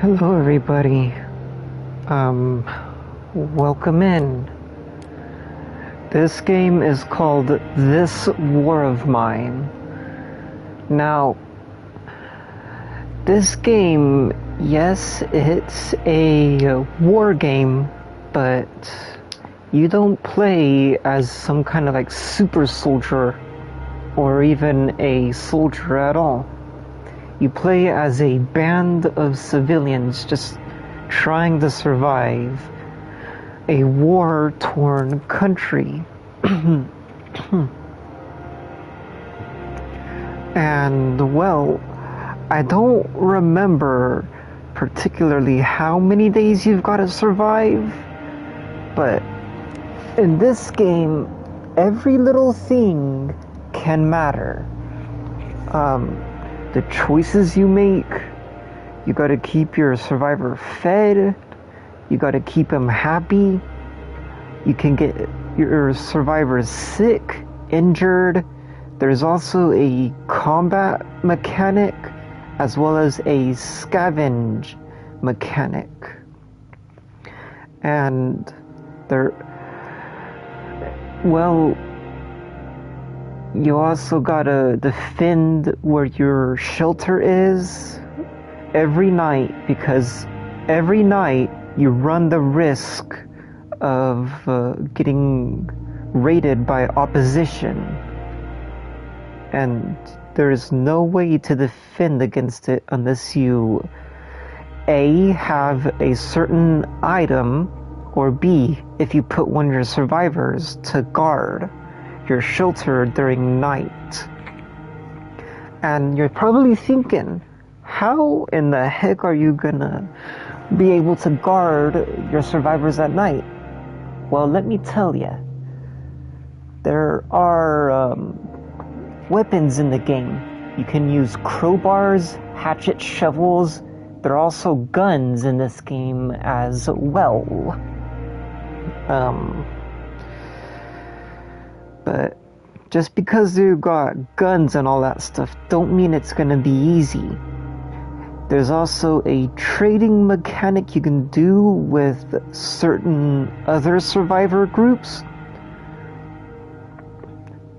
Hello, everybody. Um, Welcome in. This game is called This War of Mine. Now, this game, yes, it's a war game, but you don't play as some kind of like super soldier or even a soldier at all. You play as a band of civilians just trying to survive a war-torn country. And, well, I don't remember particularly how many days you've got to survive, but in this game, every little thing can matter. The choices you make, you gotta keep your survivor fed, you gotta keep him happy, you can get your survivors sick, injured. There's also a combat mechanic as well as a scavenge mechanic. And you also gotta defend where your shelter is every night, because every night you run the risk of getting raided by opposition, and there is no way to defend against it unless you A, have a certain item, or B, if you put one of your survivors to guard your shelter during night. And you're probably thinking, how in the heck are you gonna be able to guard your survivors at night? Well, let me tell you, there are weapons in the game. You can use crowbars, hatchet, shovels. There are also guns in this game as well. But just because you got guns and all that stuff don't mean it's gonna be easy. There's also a trading mechanic you can do with certain other survivor groups,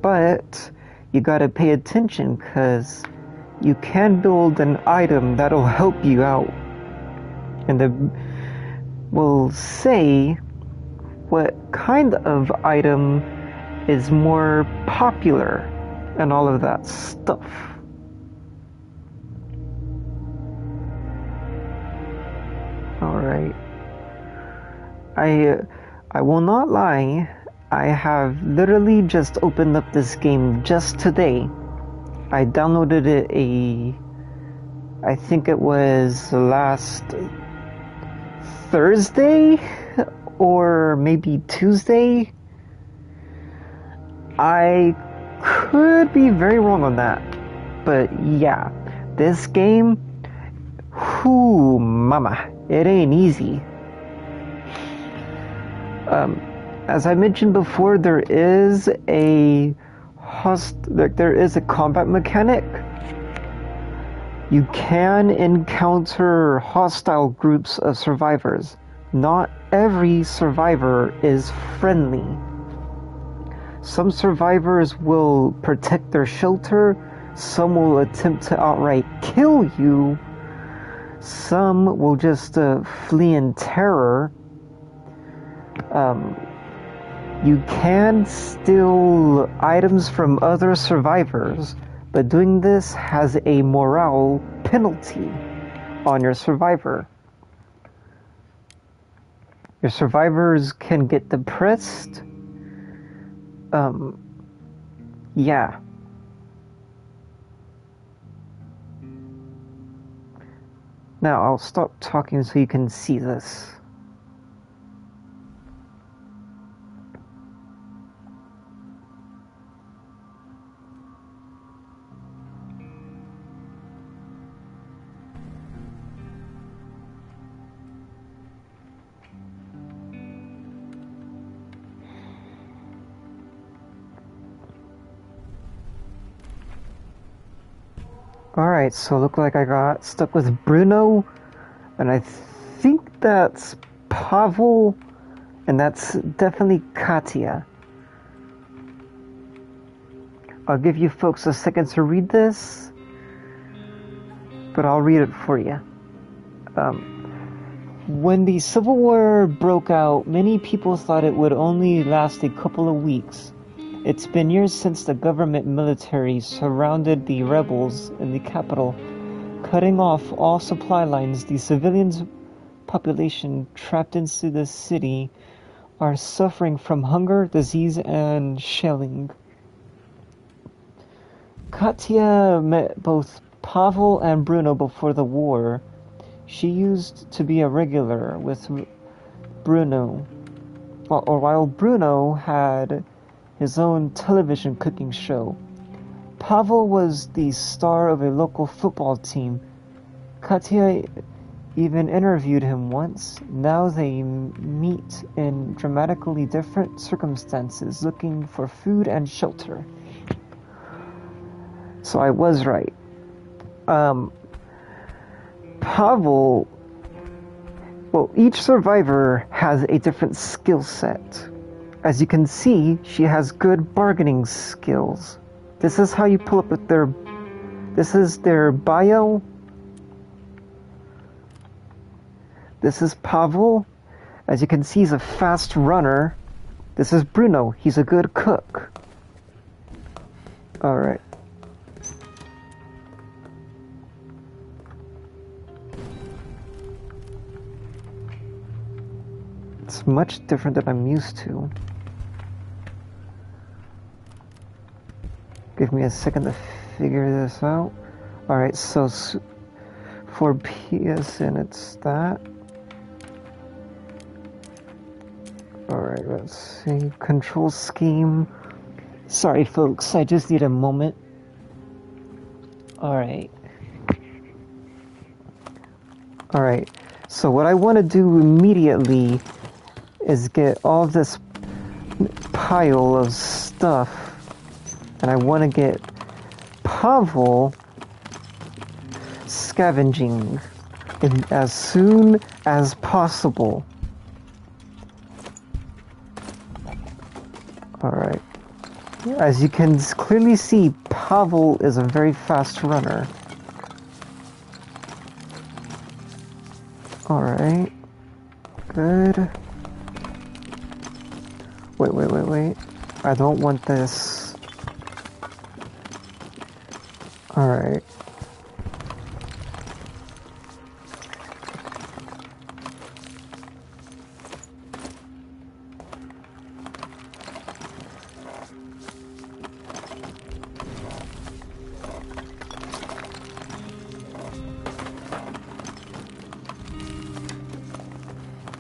but you gotta pay attention because you can build an item that'll help you out, and we'll say what kind of item is more popular and all of that stuff. Alright. I will not lie, I have literally just opened up this game just today. I downloaded it I think it was last Thursday or maybe Tuesday. I could be very wrong on that, but yeah, this game, whoo mama, it ain't easy. As I mentioned before, there is a combat mechanic. You can encounter hostile groups of survivors. Not every survivor is friendly. Some survivors will protect their shelter, some will attempt to outright kill you, some will just flee in terror. You can steal items from other survivors, but doing this has a morale penalty on your survivor. Your survivors can get depressed. Yeah. Now I'll stop talking so you can see this. Alright, so look like I got stuck with Bruno. And I think that's Pavel, and that's definitely Katya. I'll give you folks a second to read this, but I'll read it for you. When the Civil War broke out, many people thought it would only last a couple of weeks. It's been years since the government military surrounded the rebels in the capital, cutting off all supply lines. The civilians population trapped into the city are suffering from hunger, disease, and shelling. Katya met both Pavel and Bruno before the war. She used to be a regular with Bruno, while Bruno had his own television cooking show. Pavel was the star of a local football team. Katya even interviewed him once. Now they meet in dramatically different circumstances, looking for food and shelter. So I was right. Pavel, well, each survivor has a different skill set. As you can see, she has good bargaining skills. This is how you pull up with this is their bio. This is Pavel. As you can see, he's a fast runner. This is Bruno. He's a good cook. Alright. It's much different than I'm used to. Give me a second to figure this out. Alright, so for PSN it's that. Alright, let's see. Control scheme. Sorry folks, I just need a moment. Alright. Alright, so what I want to do immediately is get all this pile of stuff, and I want to get Pavel scavenging as soon as possible. Alright. As you can clearly see, Pavel is a very fast runner. Alright. Good. Wait. I don't want this. Alright.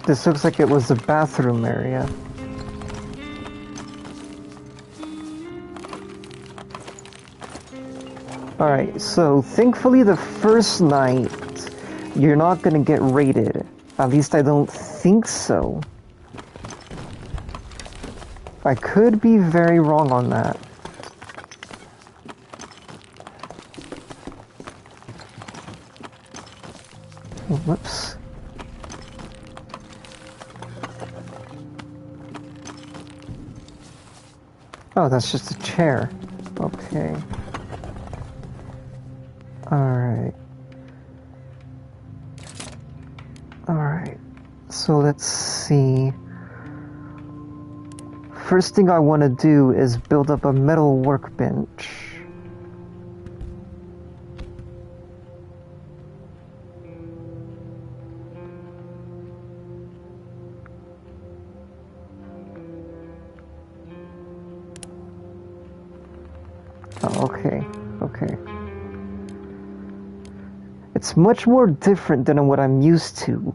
This looks like it was the bathroom area. Alright, so thankfully the first night you're not gonna get raided. At least I don't think so. I could be very wrong on that. Whoops. Oh, that's just a chair. Okay. Alright. Alright. So let's see. First thing I want to do is build up a metal workbench. Oh, okay. It's much more different than what I'm used to.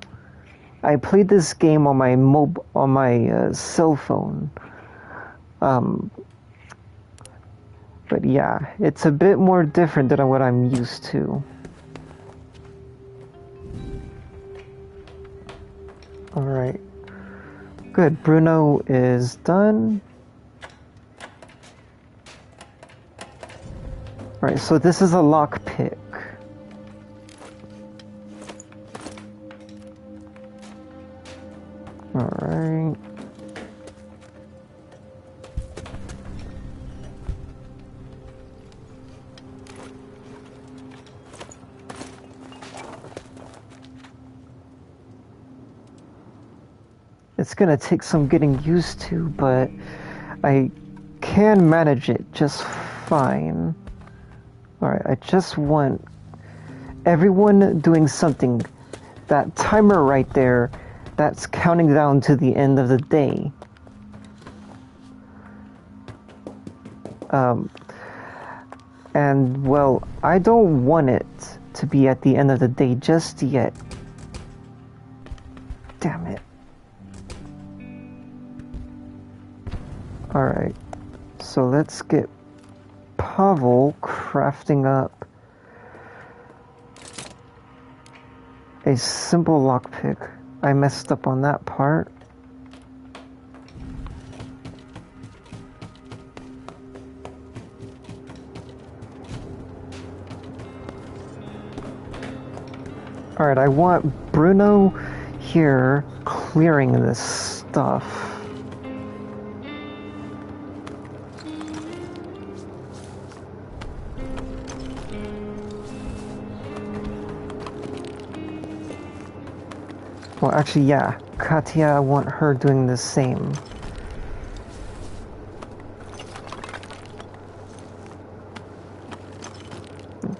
I played this game on my cell phone. But yeah, it's a bit more different than what I'm used to. Alright. Good, Bruno is done. Alright, so this is a lockpick. Alright. It's gonna take some getting used to, but I can manage it just fine. Alright, I just want everyone doing something. That timer right there, that's counting down to the end of the day. And, well, I don't want it to be at the end of the day just yet. Damn it. Alright, so let's get Pavel crafting up a simple lockpick. I messed up on that part. Alright, I want Bruno here clearing this stuff. Well, actually, yeah. Katya, I want her doing the same.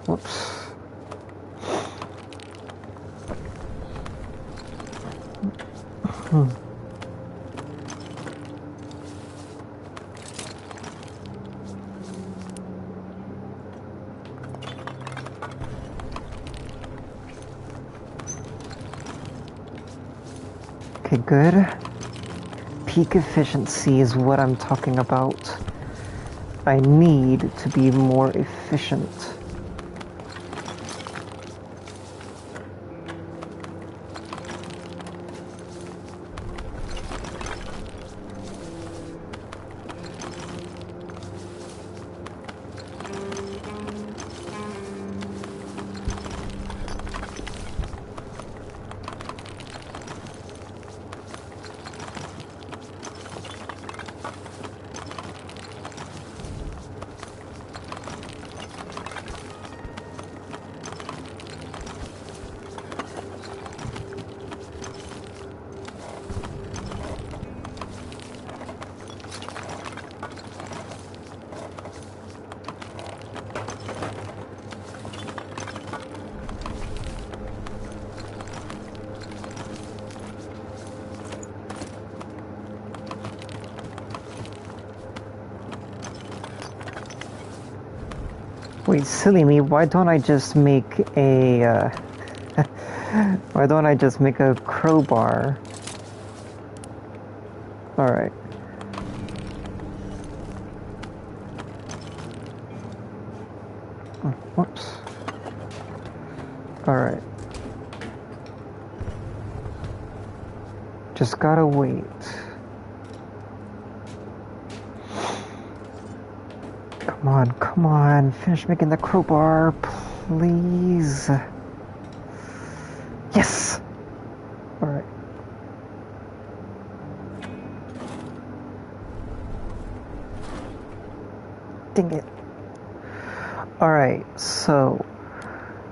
Whoops. Okay, good. Peak efficiency is what I'm talking about. I need to be more efficient. Wait, silly me, why don't I just make a, why don't I just make a crowbar? Alright. Oh, whoops. Alright. Just gotta wait. Come on, finish making the crowbar, please. Yes! Alright. Dang it. Alright, so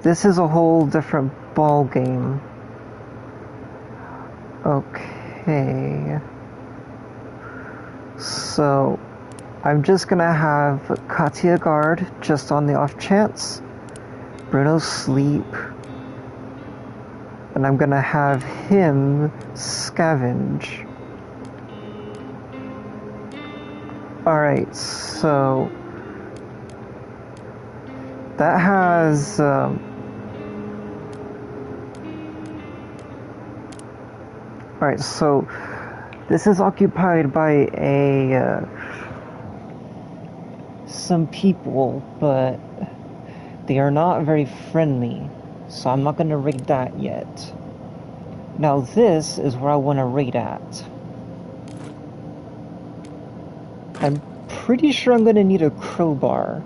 this is a whole different ball game. Okay. So I'm just gonna have Katya guard just on the off chance. Bruno sleep. And I'm gonna have him scavenge. Alright, so that has alright, so this is occupied by a some people, but they are not very friendly, so I'm not gonna raid that yet. Now this is where I want to raid at. I'm pretty sure I'm gonna need a crowbar.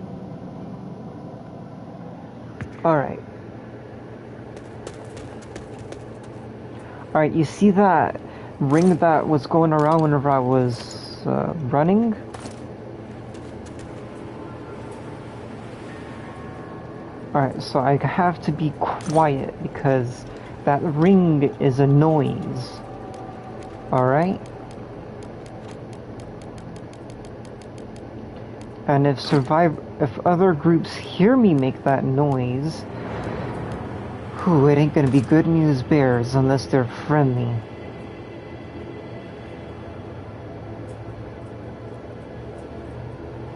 Alright. Alright, you see that ring that was going around whenever I was running. Alright, so I have to be quiet because that ring is a noise. Alright? And if other groups hear me make that noise, whew, it ain't gonna be good news bears unless they're friendly.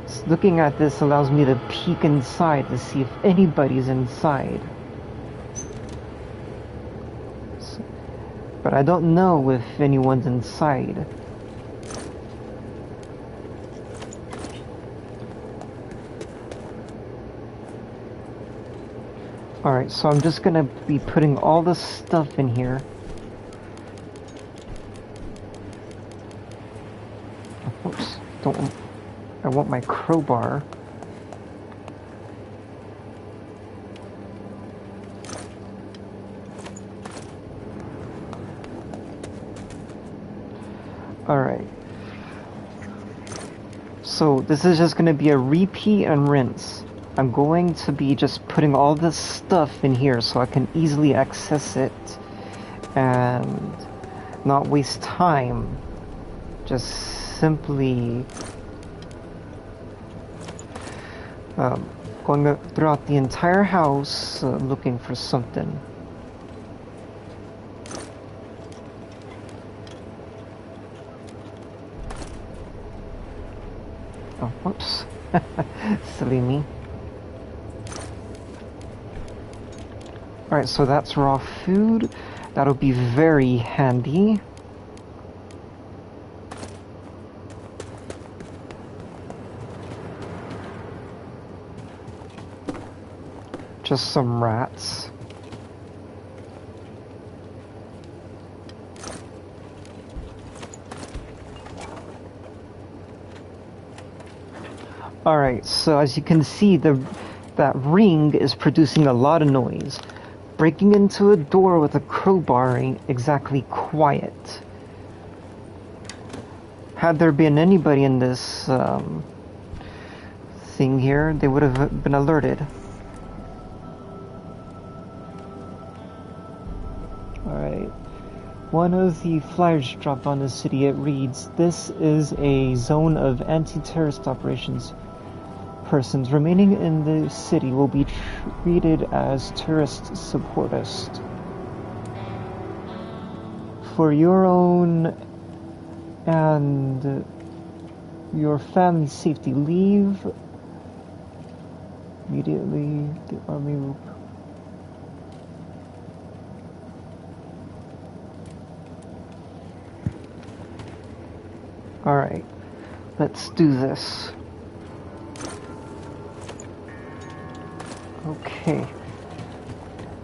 So looking at this allows me to peek inside to see if anybody's inside. But I don't know if anyone's inside. Alright, so I'm just gonna be putting all this stuff in here. Oops, I want my crowbar. Alright. So this is just gonna be a repeat and rinse. I'm going to be just putting all this stuff in here so I can easily access it and not waste time. Just simply going throughout the entire house looking for something. Oh, whoops. Silly me. Alright, so that's raw food. That'll be very handy. Just some rats. Alright, so as you can see, that ring is producing a lot of noise. Breaking into a door with a crowbar ain't exactly quiet. Had there been anybody in this thing here, they would have been alerted. Alright. One of the flyers dropped on the city, it reads, "This is a zone of anti-terrorist operations. Persons remaining in the city will be treated as terrorist separatists. For your own and your family's safety, leave immediately. The army will..." Alright, let's do this. Okay.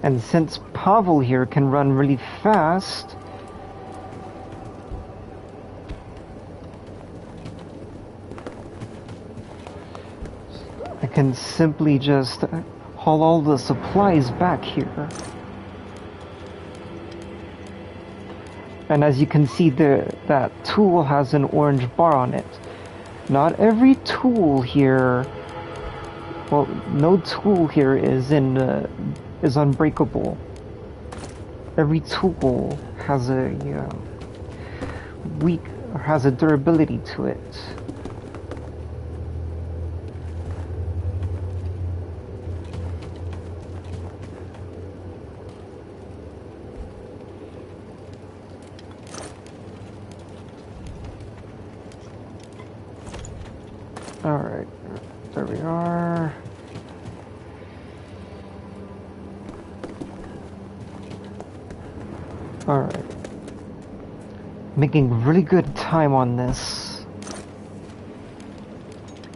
And since Pavel here can run really fast, I can simply just haul all the supplies back here. And as you can see, that tool has an orange bar on it. Not every tool here, well, no tool here is unbreakable. Every tool has a has a durability to it. Alright, there we are. Alright. Making really good time on this.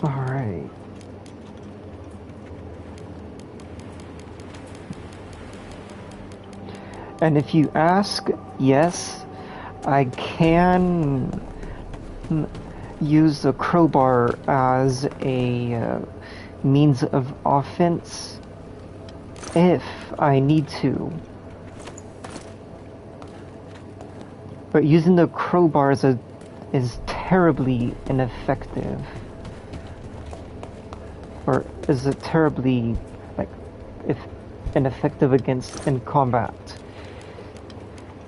Alright. And if you ask, yes, I can use the crowbar as a means of offense if I need to. But using the crowbars is terribly ineffective. Or is it terribly, like, if ineffective in combat?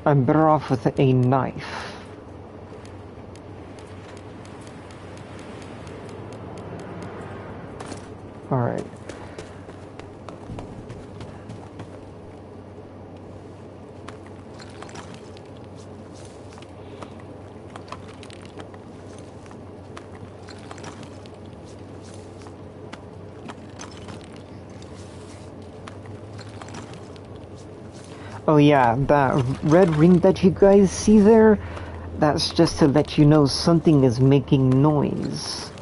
I'm better off with a knife. Alright. Oh yeah, that red ring that you guys see there, that's just to let you know something is making noise.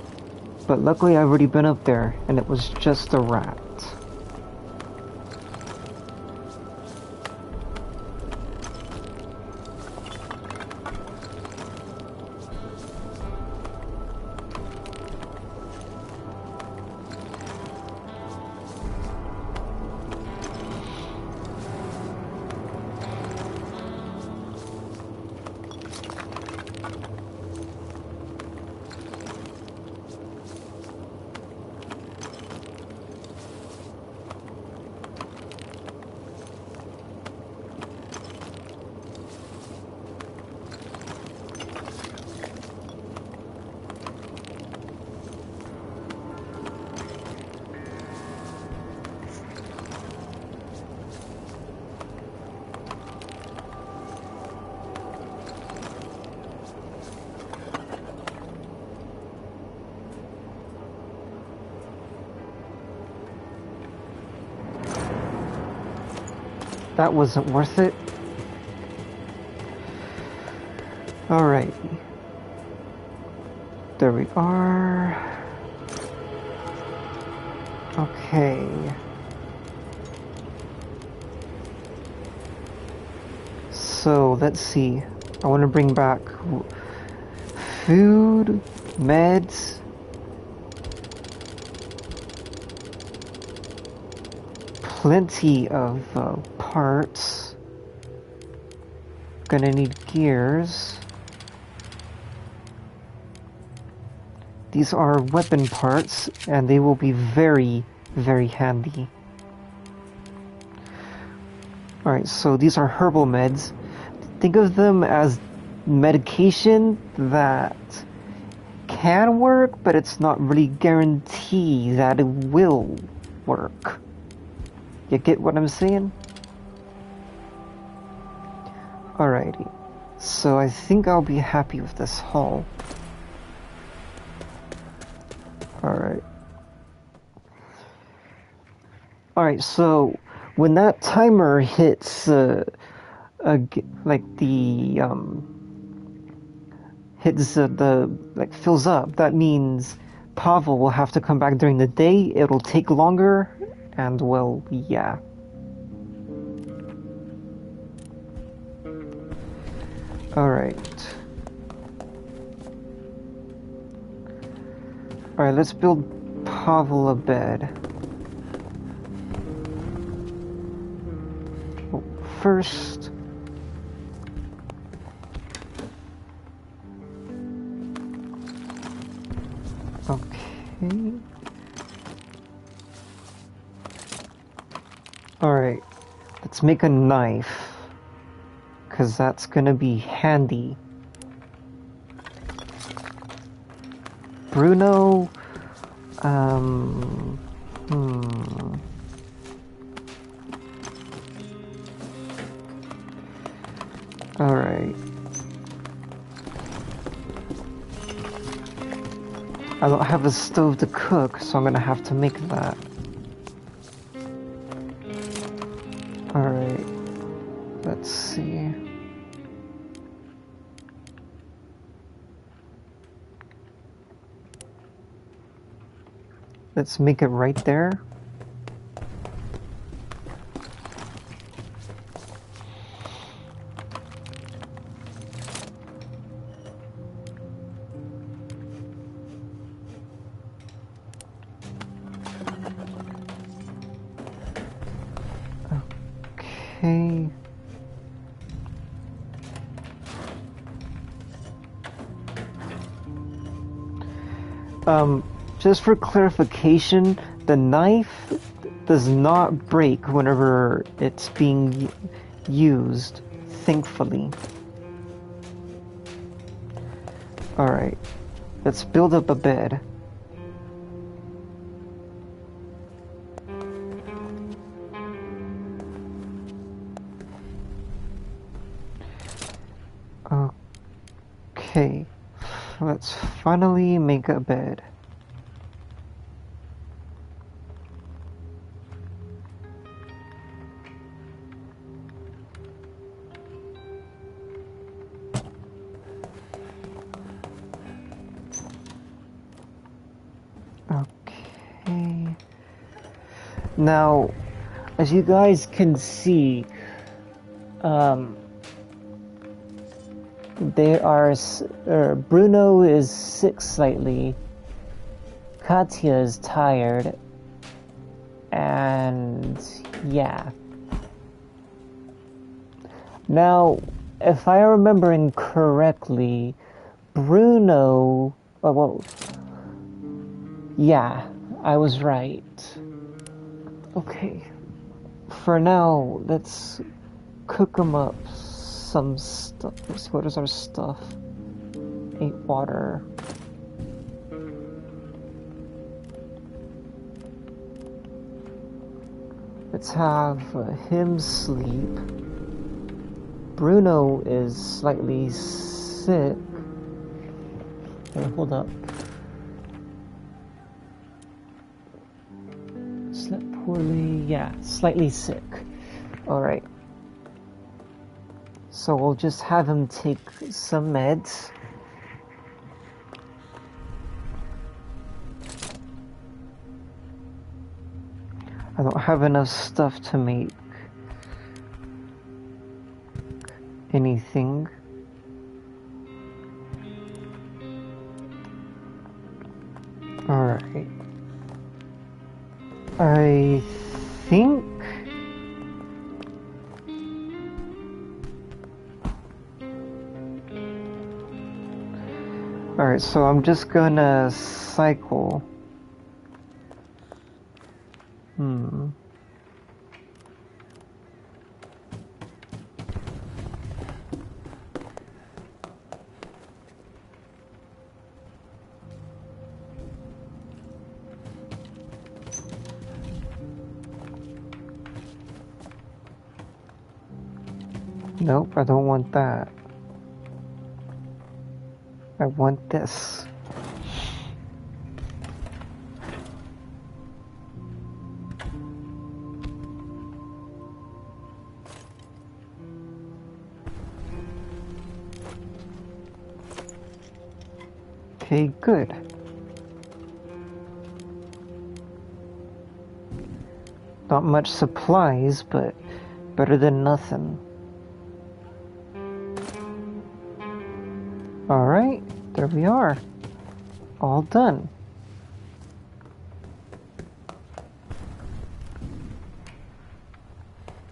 But luckily I've already been up there, and it was just a rat. That wasn't worth it. Alright. There we are. Okay. So, let's see. I want to bring back food, meds. Plenty of parts. Gonna need gears. These are weapon parts, and they will be very, very handy. Alright, so these are herbal meds. Think of them as medication that can work, but it's not really guaranteed that it will work. You get what I'm saying? Alrighty. So I think I'll be happy with this haul. Alright. Alright, so when that timer hits fills up, that means Pavel will have to come back during the day. It'll take longer, and well, yeah. Alright. Alright, let's build Pavel a bed. Well, first... Okay... Alright, let's make a knife. Because that's gonna be handy. Bruno... Alright. I don't have a stove to cook, so I'm gonna have to make that. Alright. Let's see. Let's make it right there. Okay. Just for clarification, the knife does not break whenever it's being used, thankfully. Alright, let's build up a bed. Okay, let's finally make a bed. Okay. Now, as you guys can see, Bruno is sick slightly, Katya is tired, and yeah. Now, if I remember correctly, Bruno, yeah, I was right. Okay, for now, let's cook them up some stuff. Let's see, what is our stuff? 8 water. Let's have him sleep. Bruno is slightly sick. Wait, hold up. Slept poorly. Yeah, slightly sick. Alright. So we'll just have him take some meds. I don't have enough stuff to make anything. Alright. I think alright, so I'm just gonna cycle. Nope, I don't want that. I want this. Okay, good. Not much supplies, but better than nothing. Alright, there we are. All done.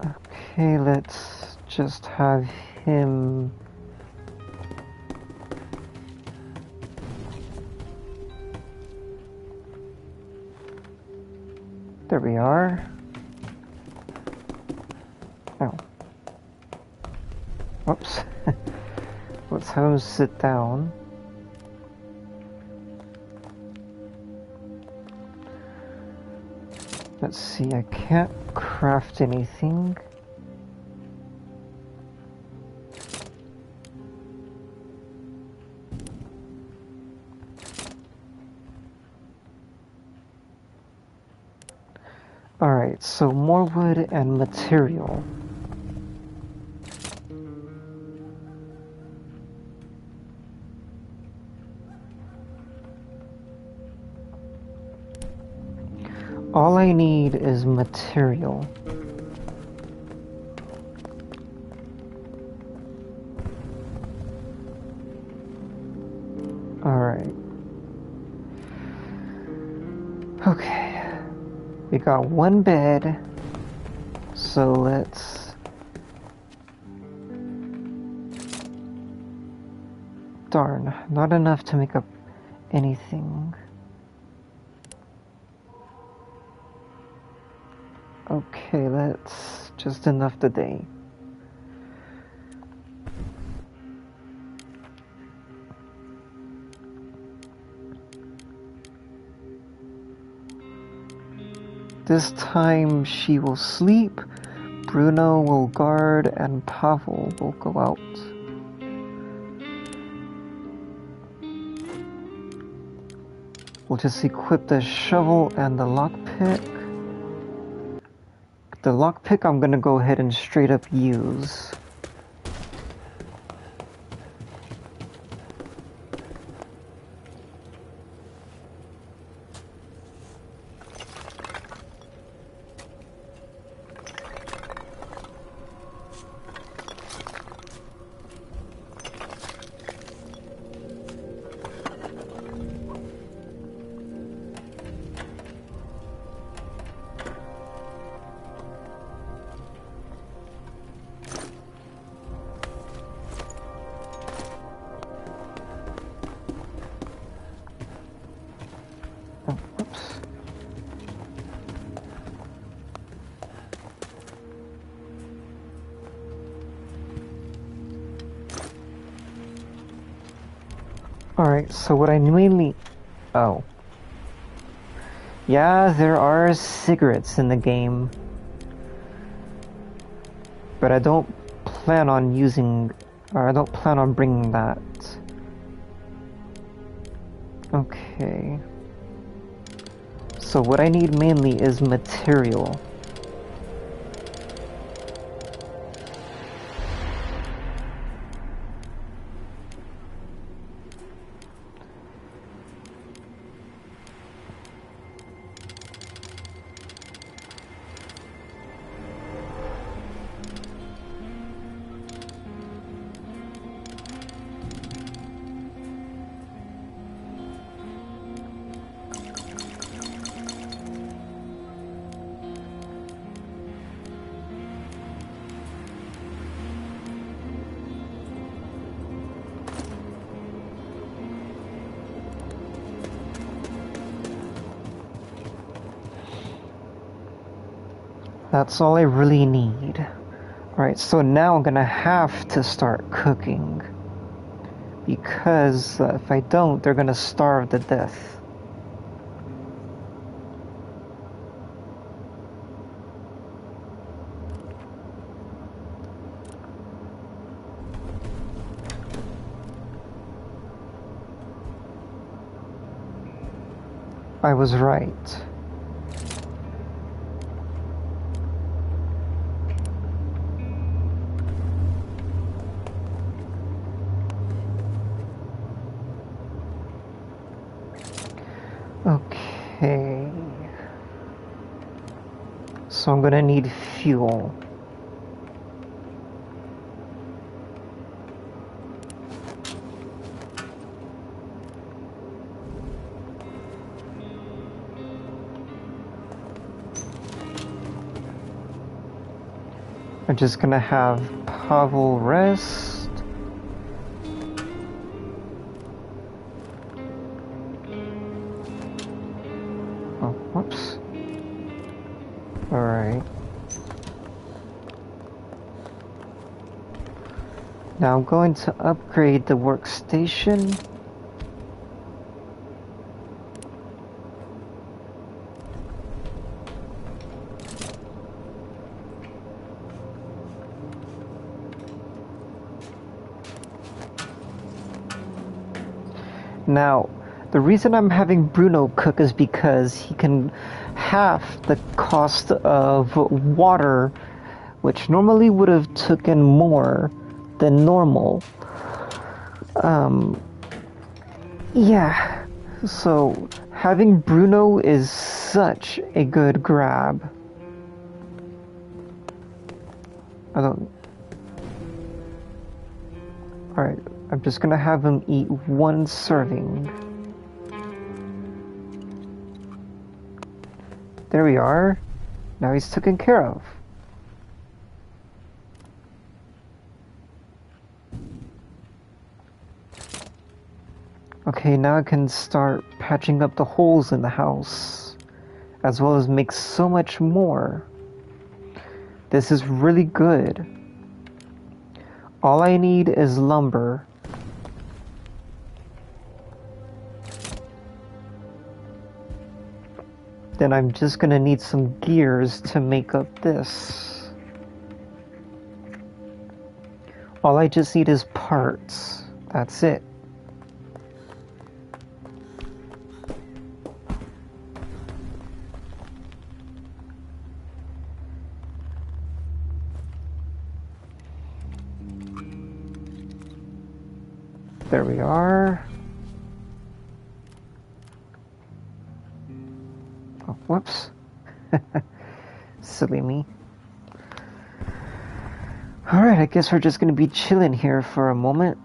Okay, let's just have him... There we are. Oh. Whoops. Let's have him sit down. Let's see, I can't craft anything. Alright, so more wood and material. All I need is material. Alright. Okay. We got one bed. So let's... Darn, not enough to make up anything. Okay, that's just enough today. This time she will sleep, Bruno will guard, and Pavel will go out. We'll just equip the shovel and the lockpick. The lockpick I'm gonna go ahead and straight up use. Alright, so what I mainly... Oh. Yeah, there are cigarettes in the game. But I don't plan on using... Or I don't plan on bringing that. Okay. So what I need mainly is material. That's all I really need. Alright, so now I'm gonna have to start cooking. Because if I don't, they're gonna starve to death. I was right. Okay. So I'm gonna need fuel. I'm just gonna have Pavel rest. Oh, whoops. Alright. Now I'm going to upgrade the workstation. Now, the reason I'm having Bruno cook is because he can half the cost of water, which normally would have taken more than normal. Yeah, so having Bruno is such a good grab. Alright, I'm just gonna have him eat one serving. There we are. Now he's taken care of. Okay, now I can start patching up the holes in the house, as well as make so much more. This is really good. All I need is lumber. Then I'm just gonna need some gears to make up this. All I just need is parts. That's it. There we are. Oh, whoops. Silly me. Alright, I guess we're just gonna be chilling here for a moment.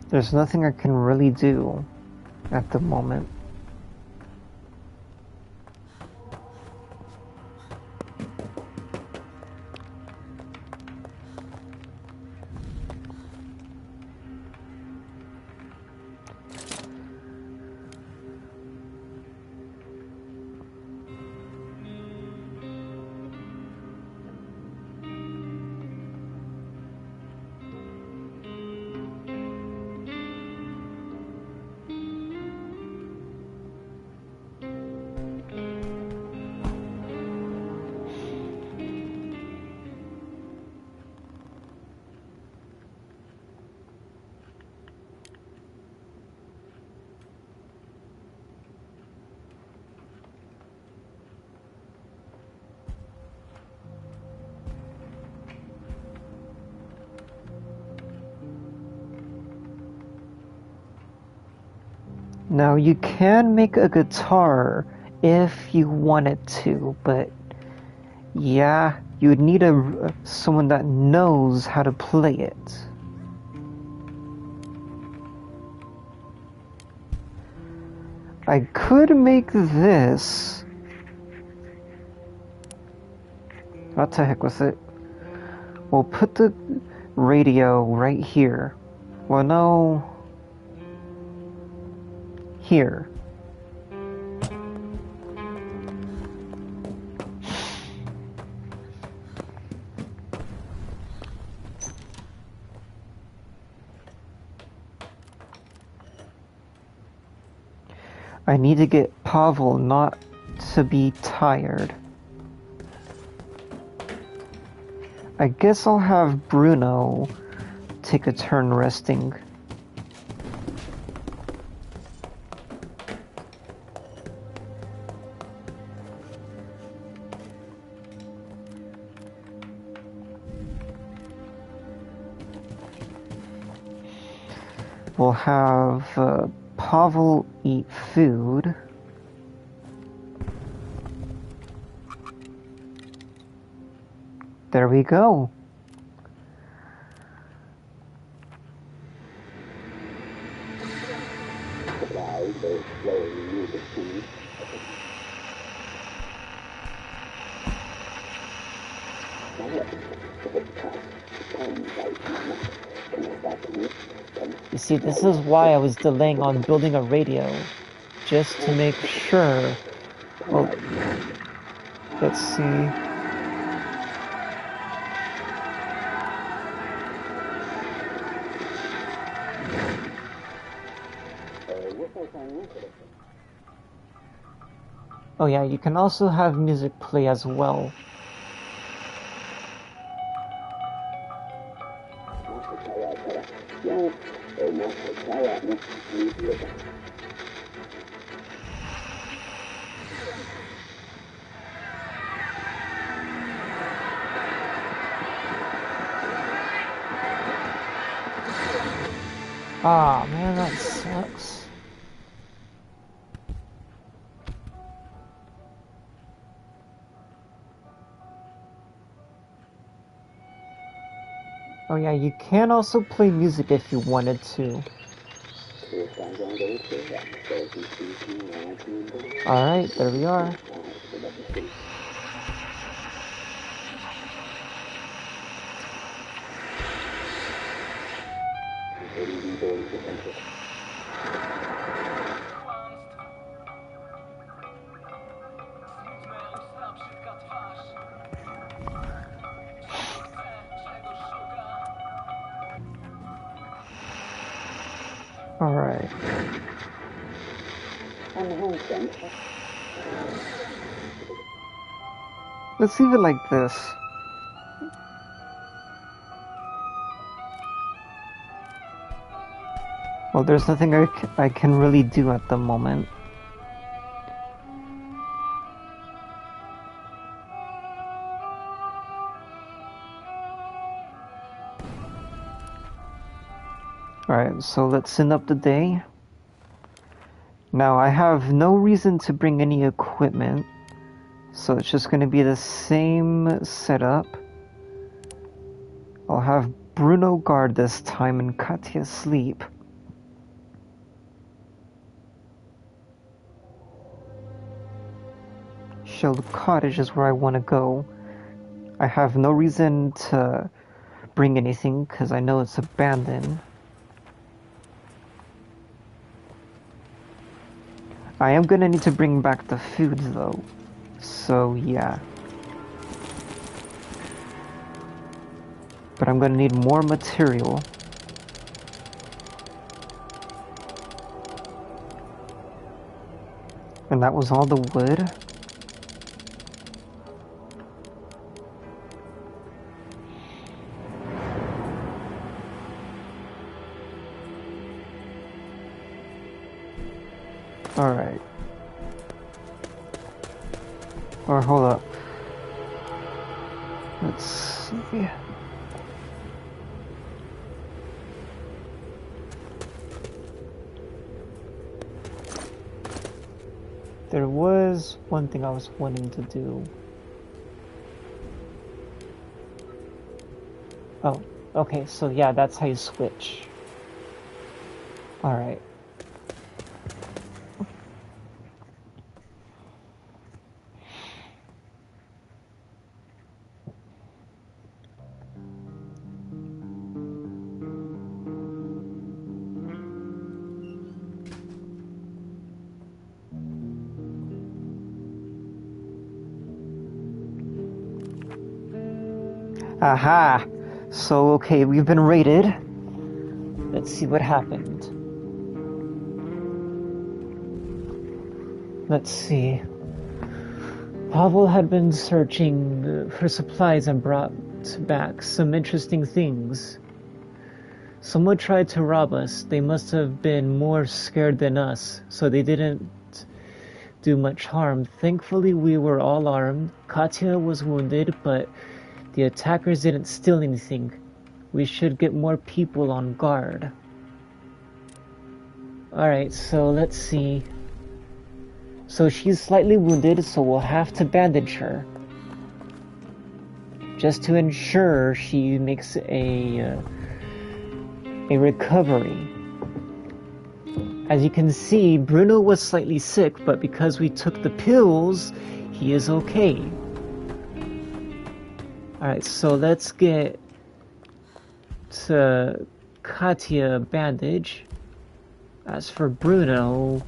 There's nothing I can really do at the moment. Now you can make a guitar if you wanted to, but yeah, you would need someone that knows how to play it. I could make this. What the heck with it? We'll put the radio right here. Well, no. Here. I need to get Pavel not to be tired. I guess I'll have Bruno take a turn resting. We'll have Pavel eat food. There we go. You see, this is why I was delaying on building a radio, just to make sure. Well, let's see. Oh yeah, you can also have music play as well. Ah, man, that sucks. Oh yeah, you can also play music if you wanted to. Alright, there we are. Alright. Let's leave it like this. Well, there's nothing I can really do at the moment. Alright, so let's end up the day. Now, I have no reason to bring any equipment, so it's just going to be the same setup. I'll have Bruno guard this time and Katya sleep. Shield Cottage is where I want to go. I have no reason to bring anything because I know it's abandoned. I am gonna need to bring back the food though, so yeah. But I'm gonna need more material. And that was all the wood. Alright. Or hold up. Let's see. There was one thing I was wanting to do. Oh, okay, so yeah, that's how you switch. Alright. Aha! So, okay, we've been raided. Let's see what happened. Let's see. Pavel had been searching for supplies and brought back some interesting things. Someone tried to rob us. They must have been more scared than us, so they didn't do much harm. Thankfully, we were all armed. Katya was wounded, but the attackers didn't steal anything. We should get more people on guard. Alright, so let's see. So she's slightly wounded, so we'll have to bandage her. Just to ensure she makes a recovery. As you can see, Bruno was slightly sick, but because we took the pills, he is okay. Alright, so let's get to Katya bandage. As for Bruno,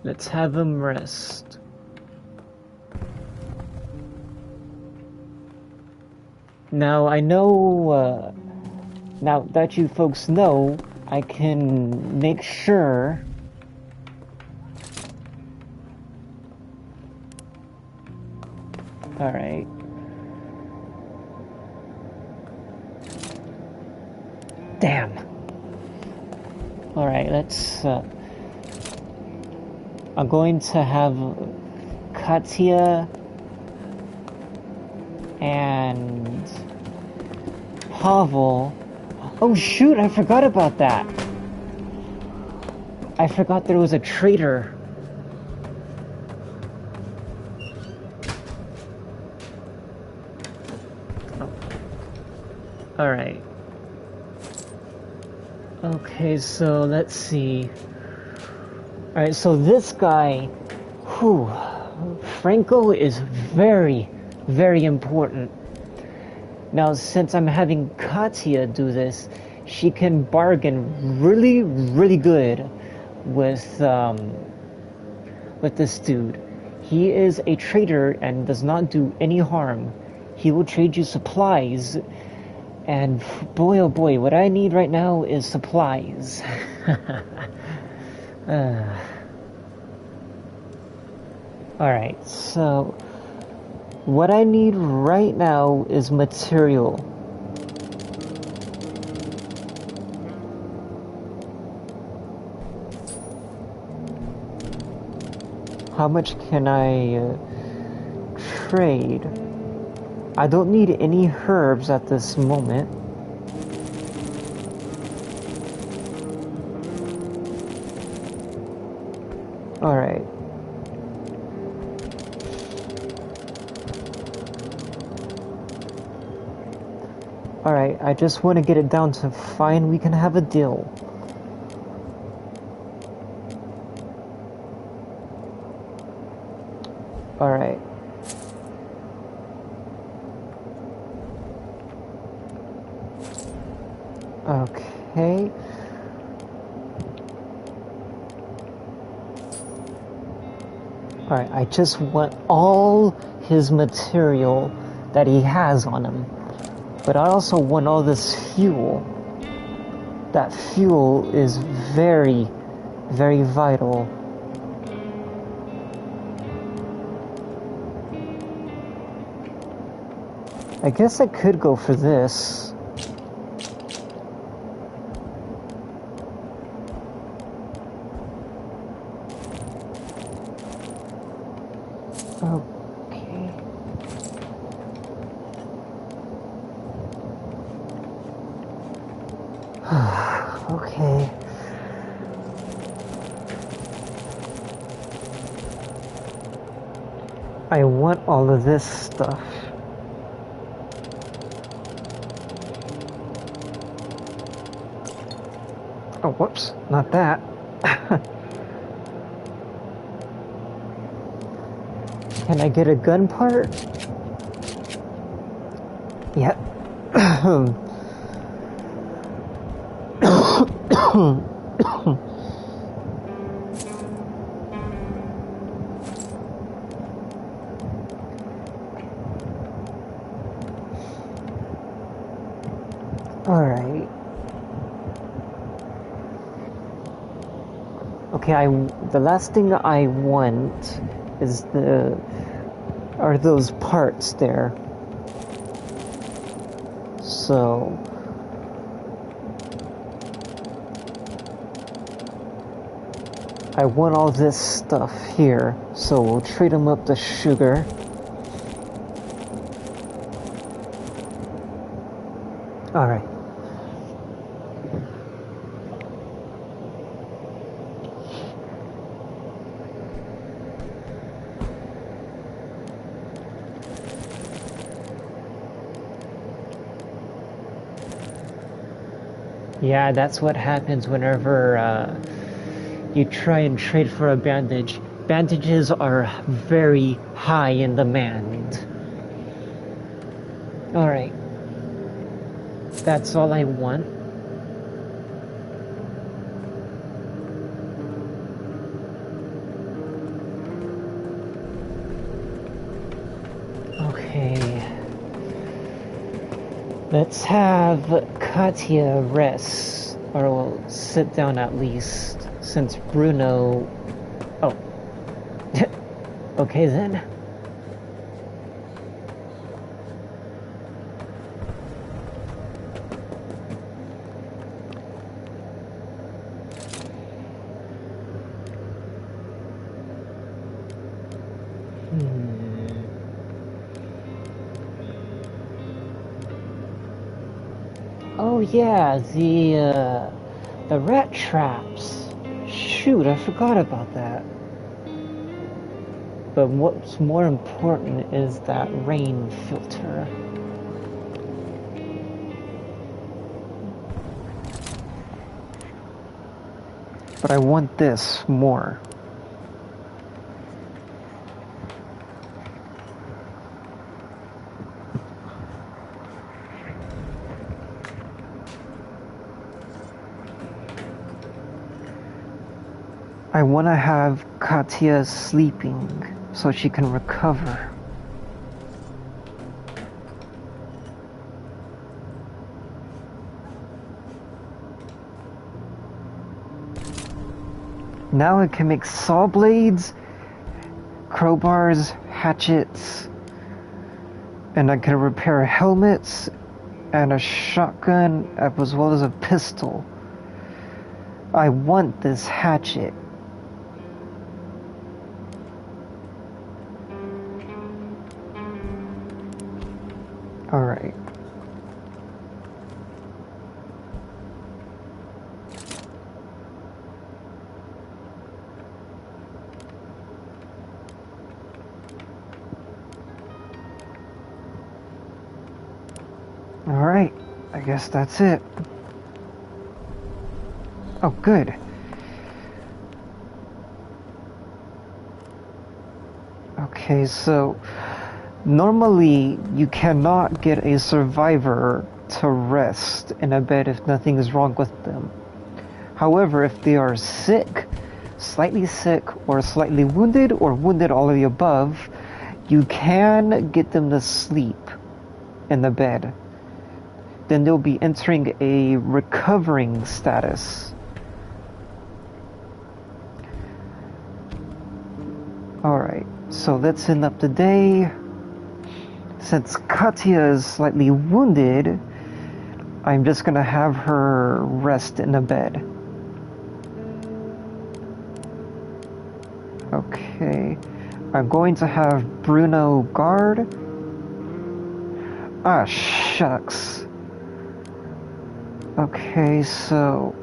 let's have him rest. Now, I know, now that you folks know, I can make sure Alright. Damn. Alright, let's, I'm going to have Katya and Pavel. Oh shoot, I forgot about that. I forgot there was a traitor. Alright. Okay, so let's see. Alright, so this guy, Franco is very, very important. Now, since I'm having Katya do this, she can bargain really, really good with this dude. He is a trader and does not do any harm. He will trade you supplies, and boy oh boy, what I need right now is supplies. Alright, so what I need right now is material. How much can I trade? I don't need any herbs at this moment. Alright. Alright, I just want to get it down to fine, we can have a deal. Alright. Okay. Alright, I just want all his material that he has on him. But I also want all this fuel. That fuel is very, very vital. I guess I could go for this. Okay. Okay. I want all of this stuff. Oh, whoops, not that. Can I get a gun part? Yep. Alright. Okay, the last thing I want is are those parts there. So I want all this stuff here, so we'll trade them up to sugar. Alright. Yeah, that's what happens whenever you try and trade for a bandage. Bandages are very high in demand. Alright. That's all I want. Okay. Let's have Katya rest, or we'll sit down at least, since Bruno... Oh. Okay then. Oh yeah, the rat traps. Shoot, I forgot about that. But what's more important is that rain filter. But I want this more. I want to have Katya sleeping so she can recover. Now I can make saw blades, crowbars, hatchets, and I can repair helmets and a shotgun as well as a pistol. I want this hatchet. Alright. Alright, I guess that's it. Oh, good. Okay, so normally you cannot get a survivor to rest in a bed if nothing is wrong with them. However, if they are sick, slightly sick, or slightly wounded, or wounded all of the above, you can get them to sleep in the bed. Then they'll be entering a recovering status. Alright, so let's end up the day. Since Katya is slightly wounded, I'm just gonna have her rest in a bed. Okay, I'm going to have Bruno guard. Ah, shucks. Okay, so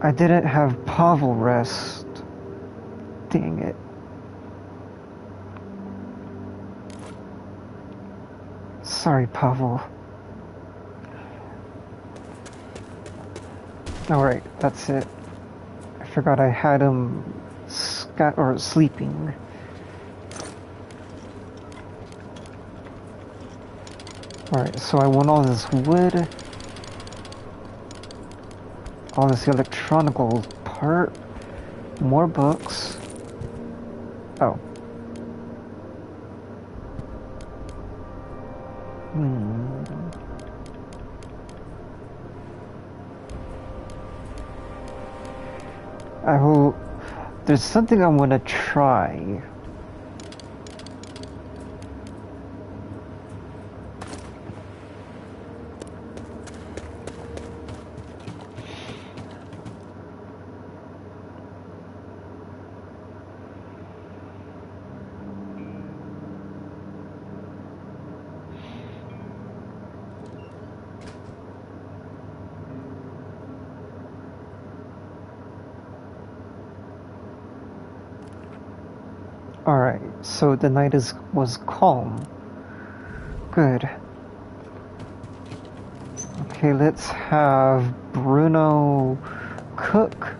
I didn't have Pavel rest. Dang it. Sorry, Pavel. Alright, that's it. I forgot I had him sleeping. Alright, so I want all this wood. All this electronical part. More books. Oh. There's something I want to try. Alright, so the night was calm. Good. Okay, let's have Bruno cook.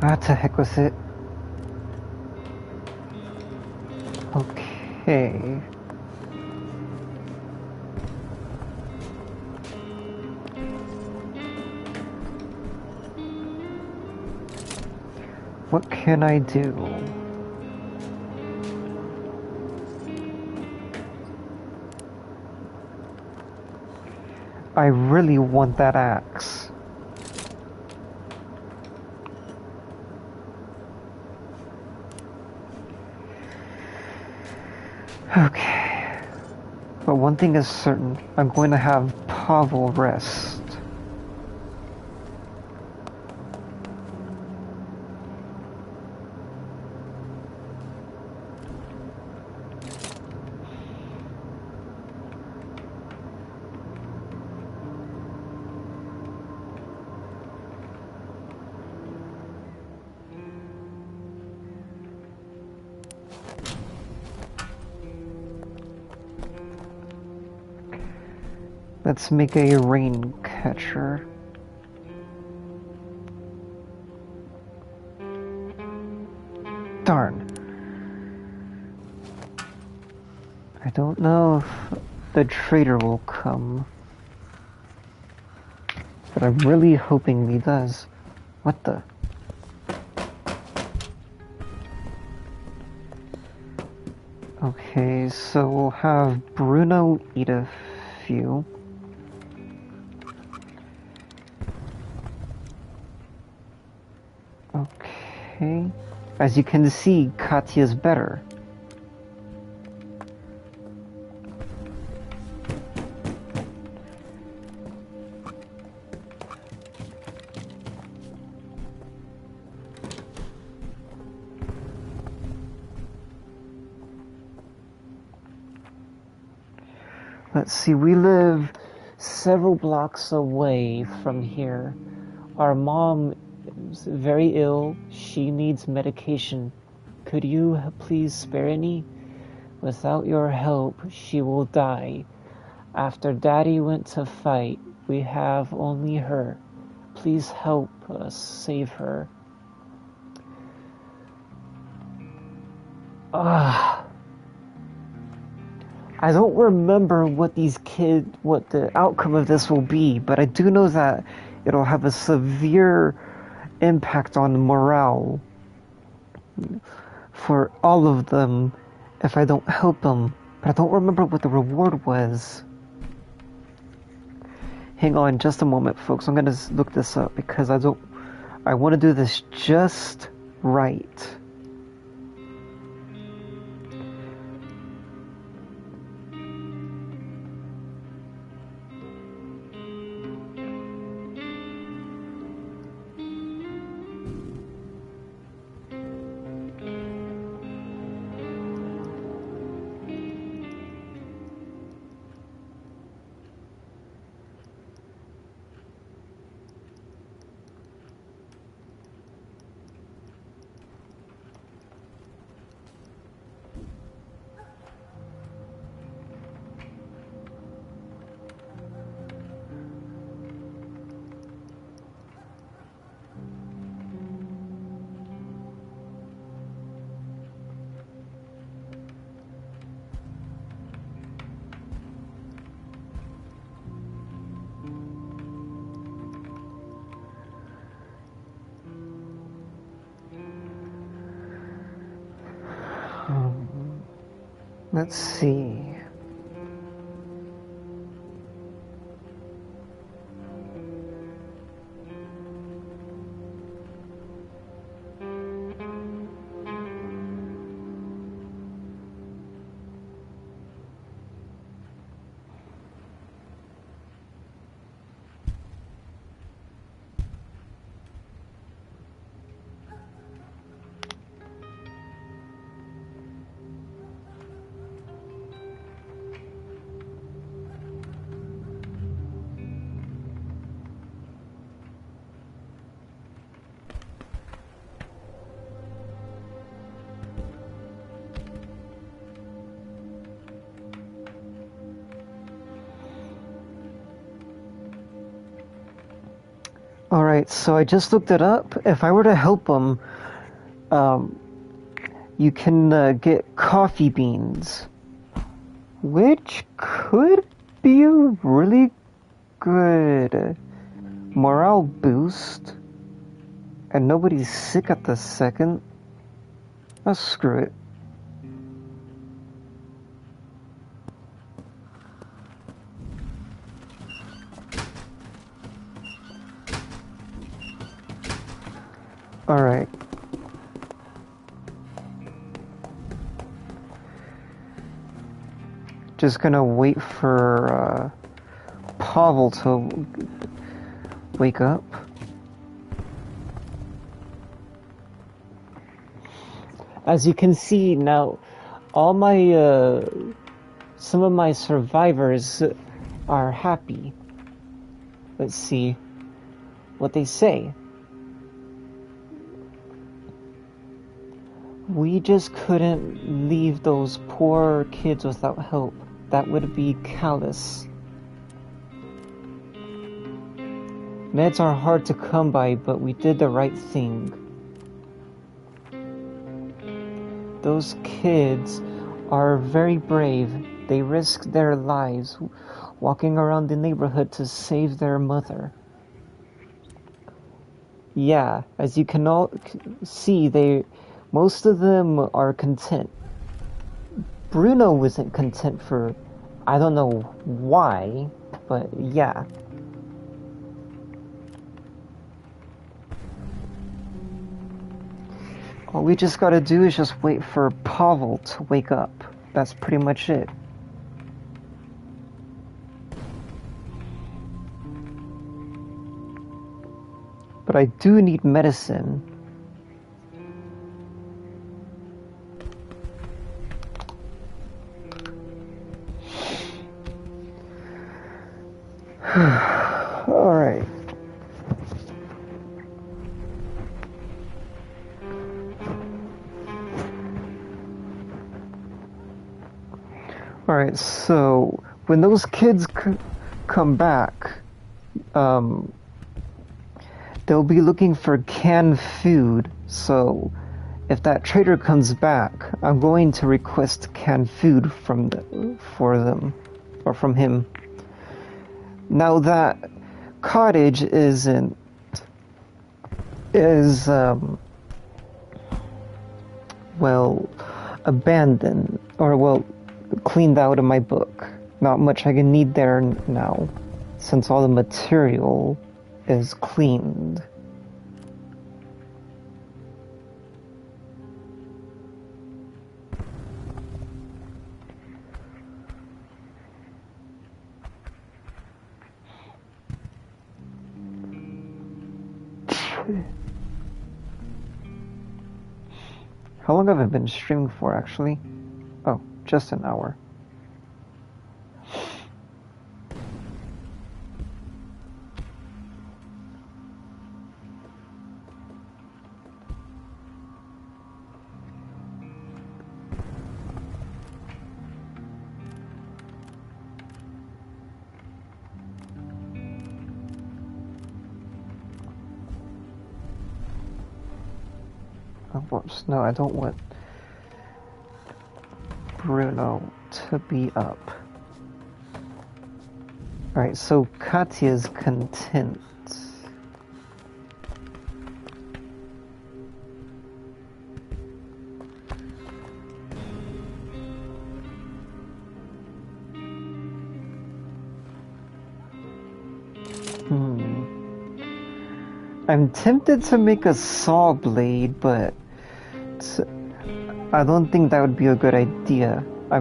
Ah, to heck with it. Okay. What can I do? I really want that axe. Okay. But one thing is certain, I'm going to have Pavel rest. Let's make a rain catcher. Darn. I don't know if the trader will come, but I'm really hoping he does. What the? Okay, so we'll have Bruno eat a few. Okay. As you can see, Katya's better. Let's see, we live several blocks away from here. Our mom is very ill. She needs medication. Could you please spare any? Without your help, she will die. After Daddy went to fight, we have only her. Please help us save her. I don't remember what the outcome of this will be, but I do know that it'll have a severe impact on morale for all of them if I don't help them. But I don't remember what the reward was. Hang on just a moment, folks. I'm gonna look this up because I want to do this just right. Let's see. Alright, so I just looked it up. If I were to help them, you can get coffee beans, which could be a really good morale boost, and nobody's sick at the second. Oh, screw it. Alright. Just gonna wait for Pavel to wake up. As you can see now, all my some of my survivors are happy. Let's see what they say. We just couldn't leave those poor kids without help. That would be callous. Meds are hard to come by, but we did the right thing. Those kids are very brave. They risked their lives walking around the neighborhood to save their mother. Yeah, as you can all see, most of them are content. Bruno wasn't content for, I don't know why, but yeah. All we just gotta do is just wait for Pavel to wake up. That's pretty much it. But I do need medicine. Alright. Alright, so when those kids come back, they'll be looking for canned food, so if that trader comes back, I'm going to request canned food from for them, or from him. Now that cottage is well, abandoned, or well, cleaned out of my book. Not much I can need there now, since all the material is cleaned. How long have I been streaming for, actually? Oh, just an hour. Oh, whoops. No, I don't want Bruno to be up. Alright, so Katya's content. I'm tempted to make a saw blade, but I don't think that would be a good idea. I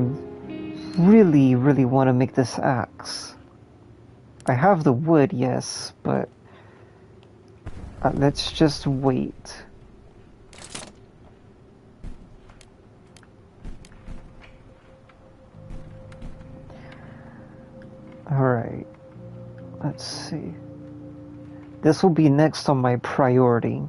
really want to make this axe. I have the wood, yes, but let's just wait. Alright, let's see. This will be next on my priority.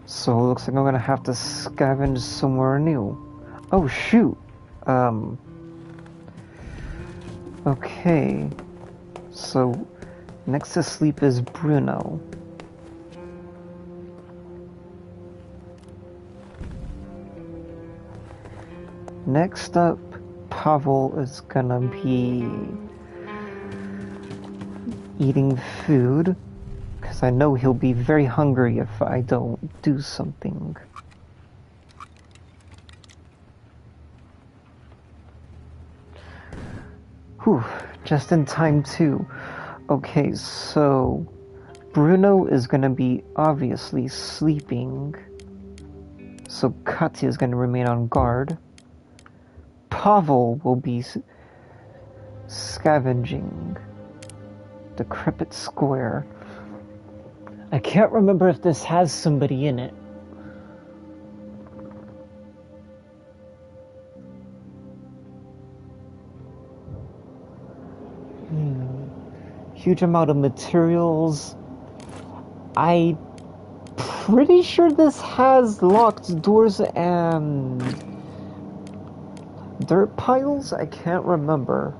So it looks like I'm gonna have to scavenge somewhere new. Oh shoot. Okay. So next to sleep is Bruno. Next up, Pavel is gonna be eating food, because I know he'll be very hungry if I don't do something. Whew, just in time too. Okay, so Bruno is gonna be obviously sleeping, so Katya is gonna remain on guard. Pavel will be scavenging Decrepit Square. I can't remember if this has somebody in it. Huge amount of materials. I pretty sure this has locked doors and dirt piles? I can't remember.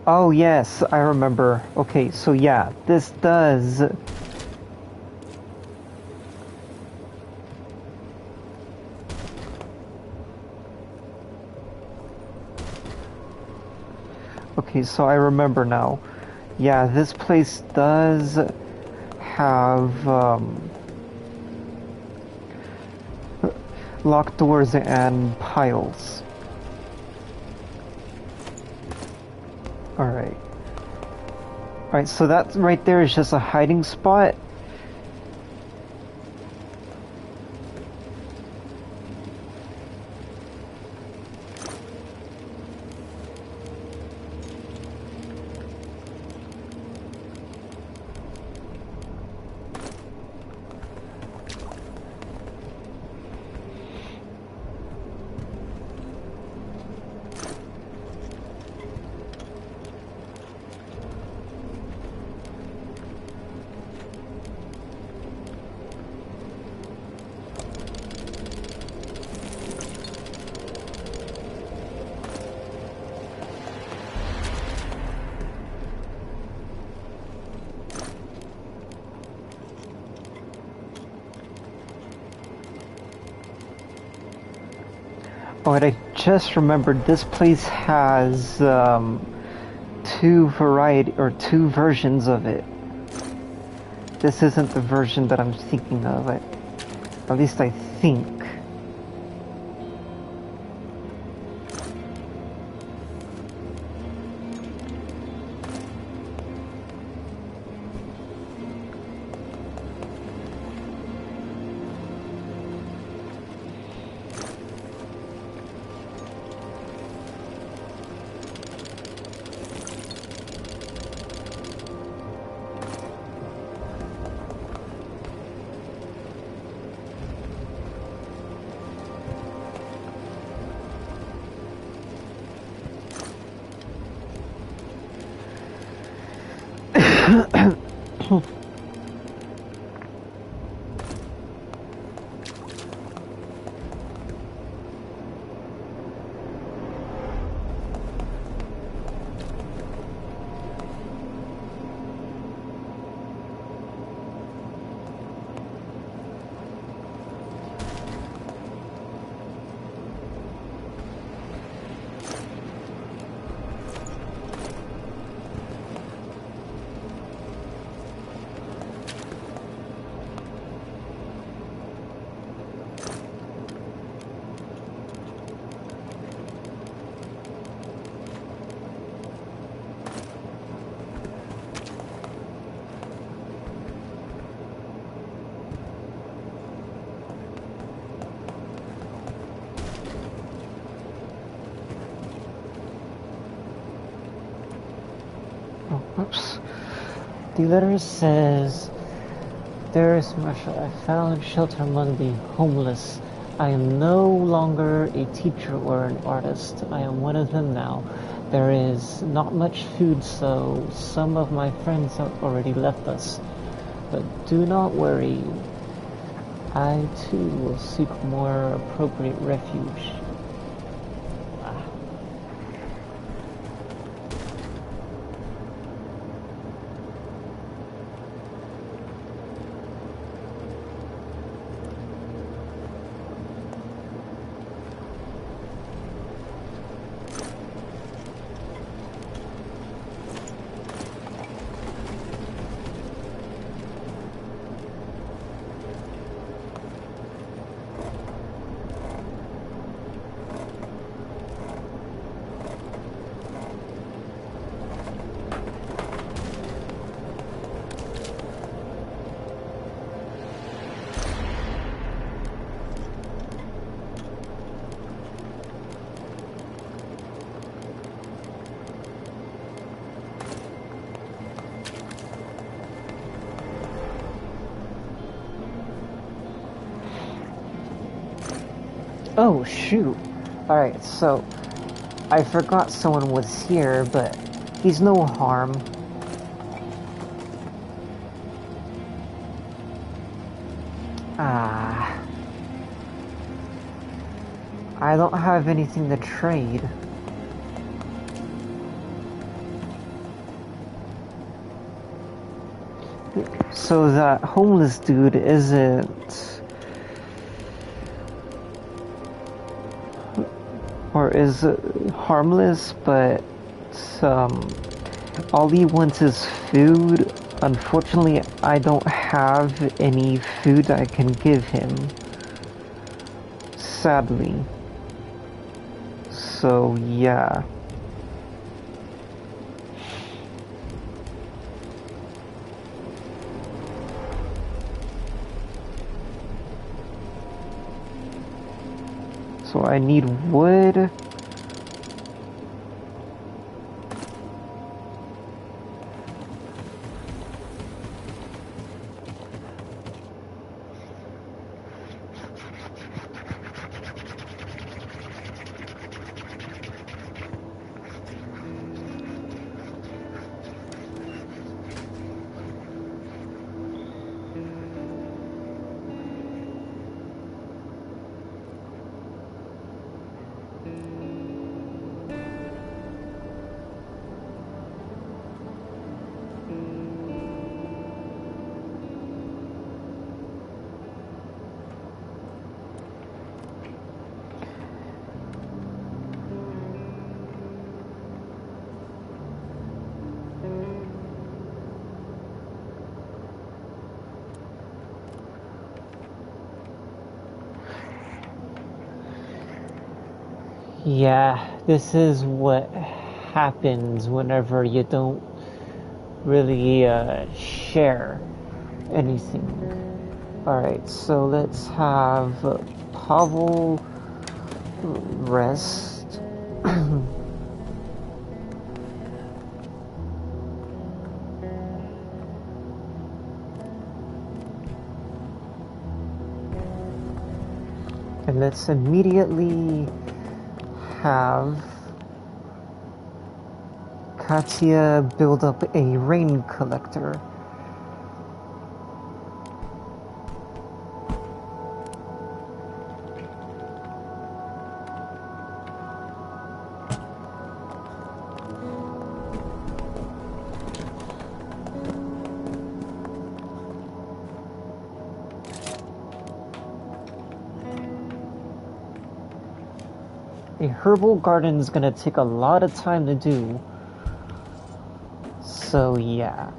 Oh yes, I remember. Okay, so yeah, this does... Okay, so I remember now. Yeah, this place does have locked doors and piles. Alright. Alright, so that right there is just a hiding spot. Oh, and I just remembered this place has two versions of it. This isn't the version that I'm thinking of. At least I think. Oops. The letter says, "Dearest Marshall, I found shelter among the homeless. I am no longer a teacher or an artist. I am one of them now. There is not much food, so some of my friends have already left us. But do not worry. I too will seek more appropriate refuge." Oh, shoot. Alright, so I forgot someone was here, but he's no harm. Ah. I don't have anything to trade. So that homeless dude isn't... Or is harmless, but all he wants is food. Unfortunately, I don't have any food I can give him. Sadly. So, yeah. So I need wood. Yeah, this is what happens whenever you don't really share anything. Alright, so let's have Pavel rest. And let's immediately have Katya build up a rain collector. A herbal garden is gonna take a lot of time to do. So yeah.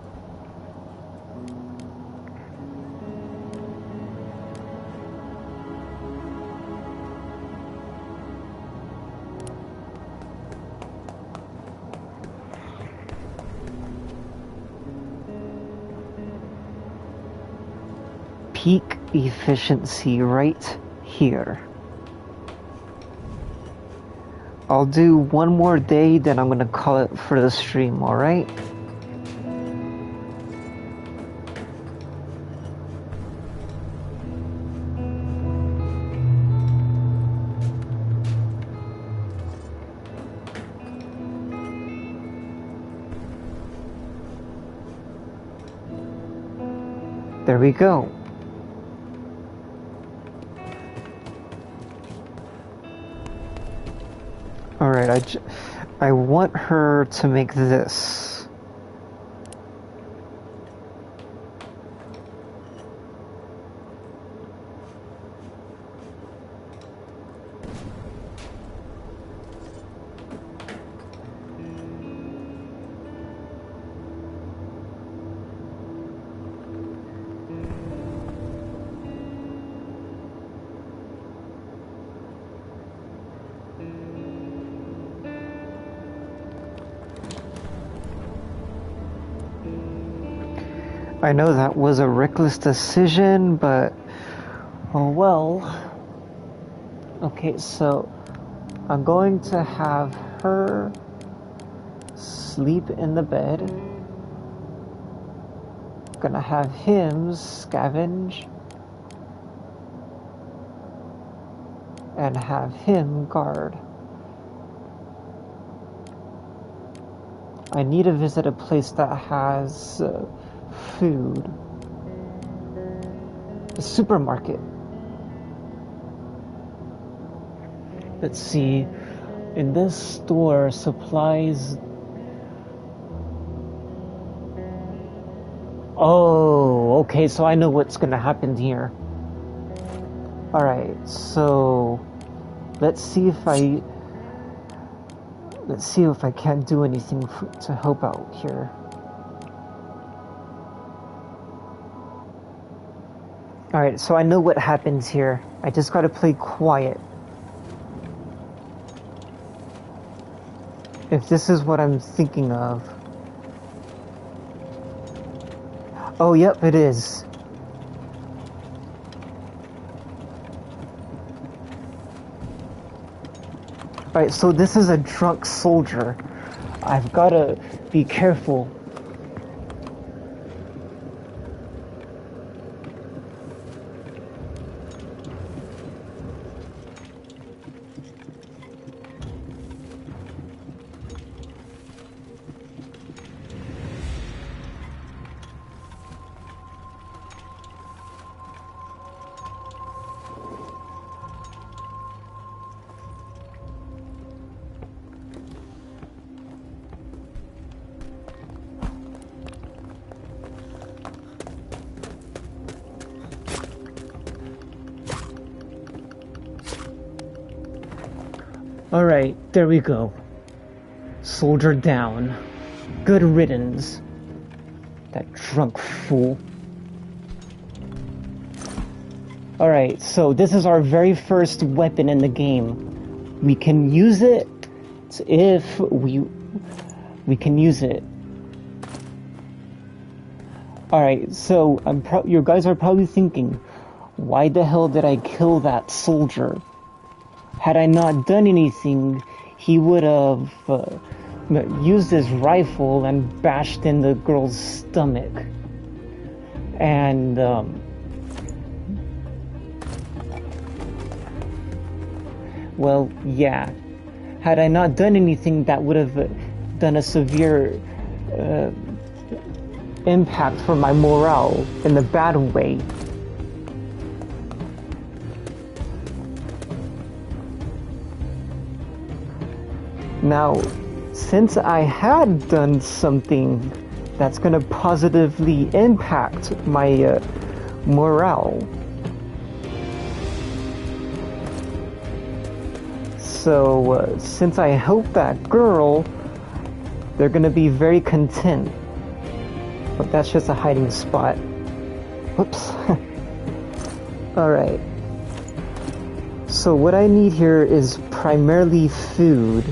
Peak efficiency right here. I'll do one more day, then I'm gonna call it for the stream, alright? There we go. Alright, I want her to make this. I know that was a reckless decision, but oh well. Okay, so I'm going to have her sleep in the bed. Gonna have him scavenge and have him guard. I need to visit a place that has food. The supermarket. Let's see. In this store, supplies... Oh, okay, so I know what's gonna happen here. Alright, so... Let's see if I can't do anything to help out here. Alright, so I know what happens here. I just gotta play quiet. If this is what I'm thinking of. Oh, yep, it is. Alright, so this is a drunk soldier. I've gotta be careful. Alright, there we go. Soldier down. Good riddance. That drunk fool. Alright, so this is our very first weapon in the game. We can use it if we can use it. Alright, so you guys are probably thinking, why the hell did I kill that soldier? Had I not done anything, he would have used his rifle and bashed in the girl's stomach. And, well, yeah. Had I not done anything, that would have done a severe impact for my morale in the bad way. Now, since I had done something that's going to positively impact my morale, so since I helped that girl, they're going to be very content. But that's just a hiding spot. Whoops. Alright. So what I need here is primarily food.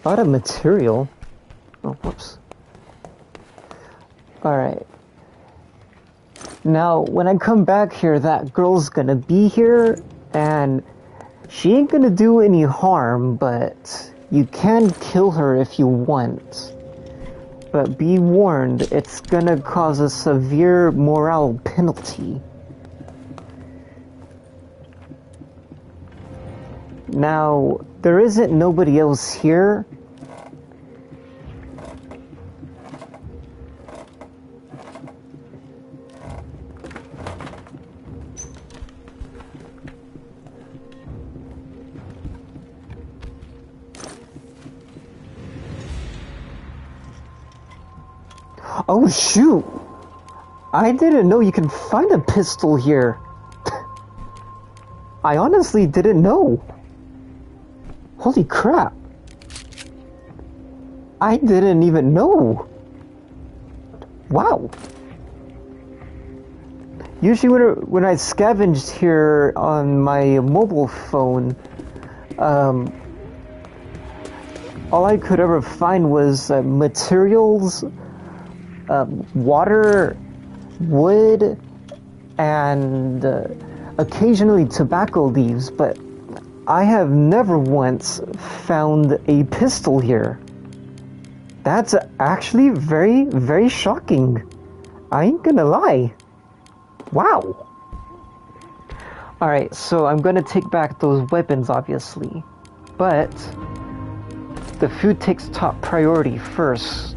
A lot of material. Oh, whoops. Alright. Now, when I come back here, that girl's gonna be here, and she ain't gonna do any harm, but you can kill her if you want. But be warned, it's gonna cause a severe morale penalty. Now, there isn't nobody else here. Oh shoot! I didn't know you can find a pistol here. I honestly didn't know. Holy crap. I didn't even know. Wow. Usually when I scavenged here on my mobile phone, all I could ever find was materials, water, wood, and occasionally tobacco leaves, but I have never once found a pistol here. That's actually very, very shocking. I ain't gonna lie. Wow. Alright, so I'm gonna take back those weapons, obviously. But the food takes top priority first.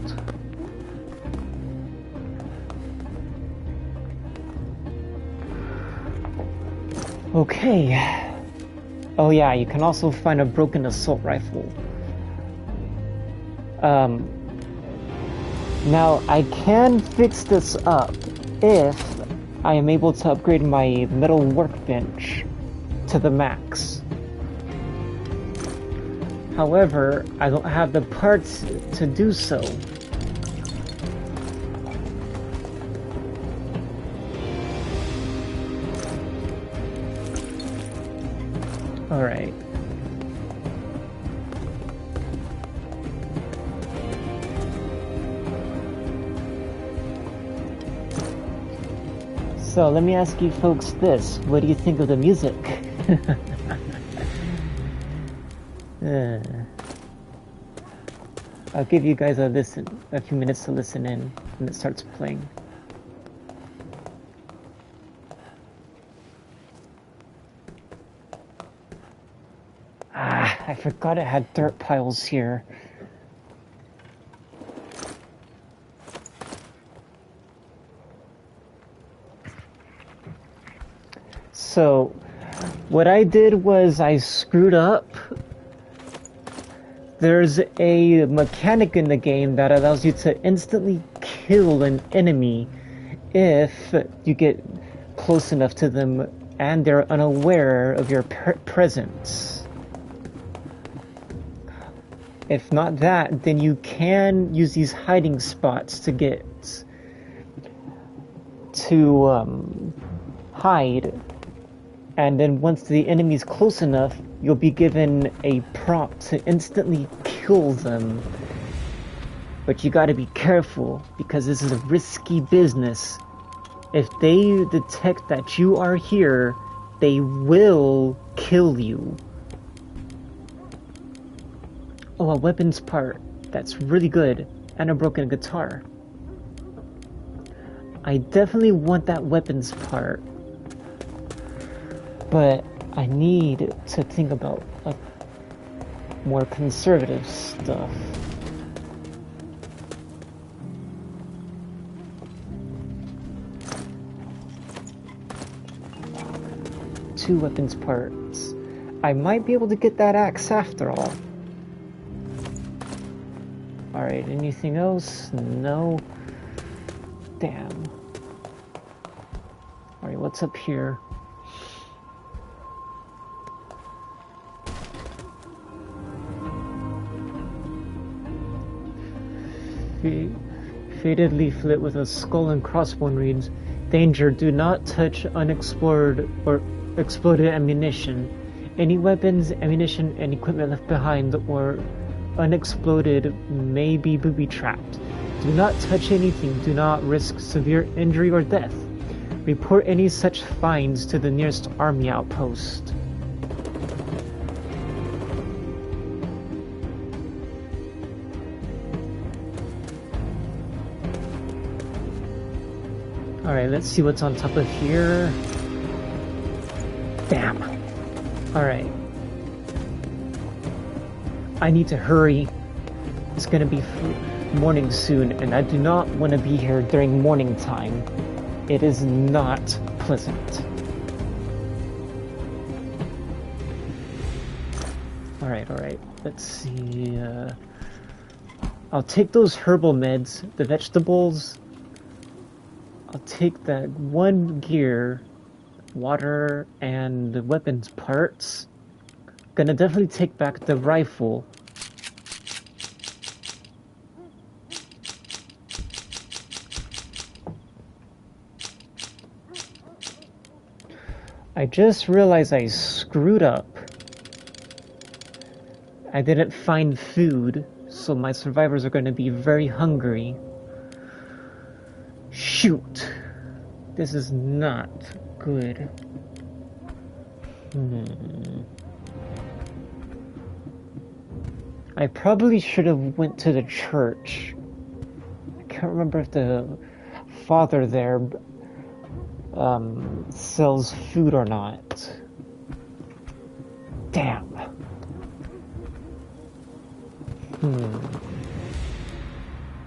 Okay. Oh yeah, you can also find a broken assault rifle. Now I can fix this up if I am able to upgrade my metal workbench to the max. However, I don't have the parts to do so. Alright. So let me ask you folks this. What do you think of the music? I'll give you guys a few minutes to listen in when it starts playing. Ah, I forgot it had dirt piles here. So, what I did was I screwed up. There's a mechanic in the game that allows you to instantly kill an enemy if you get close enough to them and they're unaware of your presence. If not that, then you can use these hiding spots to get to hide. And then once the enemy's close enough, you'll be given a prompt to instantly kill them. But you gotta be careful, because this is a risky business. If they detect that you are here, they will kill you. Oh, a weapons part. That's really good. And a broken guitar. I definitely want that weapons part. But I need to think about like more conservative stuff. Two weapons parts. I might be able to get that axe after all. Alright, anything else? No. Damn. Alright, what's up here? Faded leaflet with a skull and crossbone reads, "Danger, do not touch unexplored or exploded ammunition. Any weapons, ammunition, and equipment left behind or unexploded may be booby-trapped. Do not touch anything. Do not risk severe injury or death. Report any such finds to the nearest army outpost." Alright, let's see what's on top of here. Damn. Alright. I need to hurry. It's gonna be morning soon, and I do not want to be here during morning time. It is not pleasant. Alright. Let's see. I'll take those herbal meds, the vegetables. I'll take that one gear, water, and weapons parts. Gonna definitely take back the rifle. I just realized I screwed up. I didn't find food, so my survivors are gonna be very hungry. Shoot! This is not good. I probably should have went to the church. I can't remember if the father there sells food or not. Damn.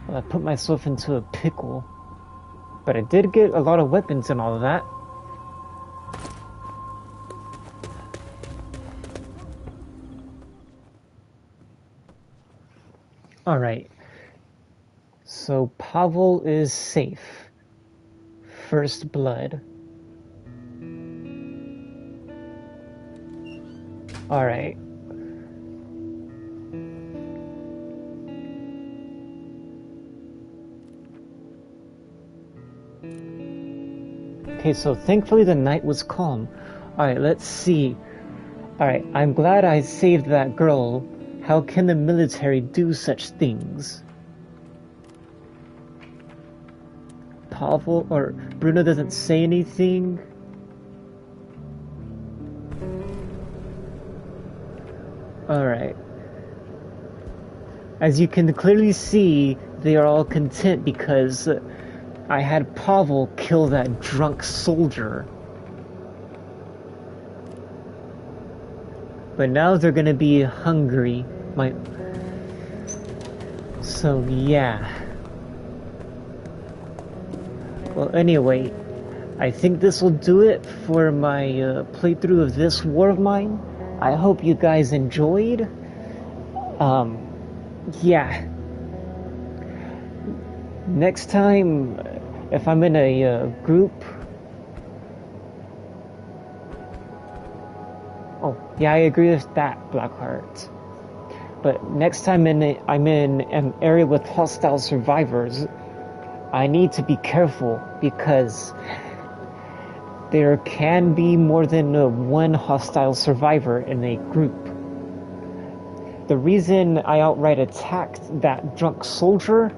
Well, I put myself into a pickle. But I did get a lot of weapons and all of that. Alright. So Pavel is safe. First blood. Alright. Okay, so thankfully the night was calm. Alright, let's see. Alright, I'm glad I saved that girl. How can the military do such things? Pavel or Bruno doesn't say anything. Alright. As you can clearly see, they are all content because I had Pavel kill that drunk soldier. But now they're gonna be hungry. So yeah. Well, anyway, I think this will do it for my playthrough of this war of mine. I hope you guys enjoyed. Yeah. Next time, if I'm in a group... Oh, yeah, I agree with that, Blackheart. But next time I'm in an area with hostile survivors, I need to be careful because there can be more than one hostile survivor in a group. The reason I outright attacked that drunk soldier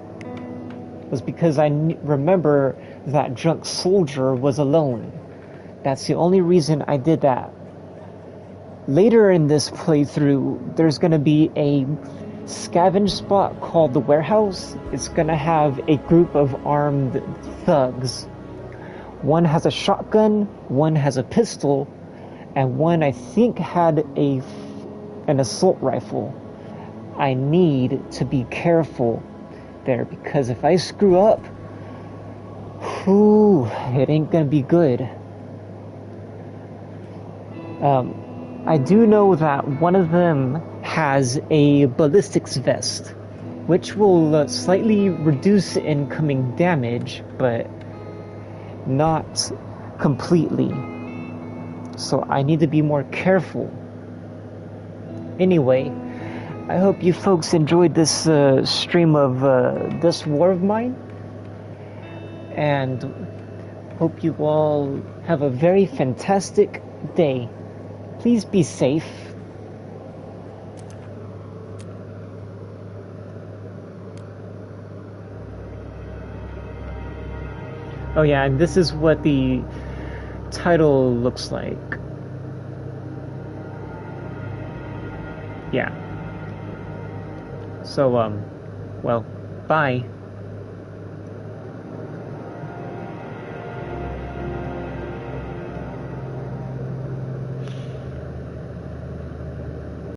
was because I remember that drunk soldier was alone. That's the only reason I did that. Later in this playthrough, there's going to be a scavenge spot called the warehouse. It's going to have a group of armed thugs. One has a shotgun, one has a pistol, and one I think had an assault rifle. I need to be careful there because if I screw up, it ain't gonna be good. I do know that one of them has a ballistics vest, which will slightly reduce incoming damage, but not completely. So I need to be more careful. Anyway, I hope you folks enjoyed this stream of this war of mine, and hope you all have a very fantastic day. Please be safe. Oh yeah, and this is what the title looks like. Yeah. So, well, bye.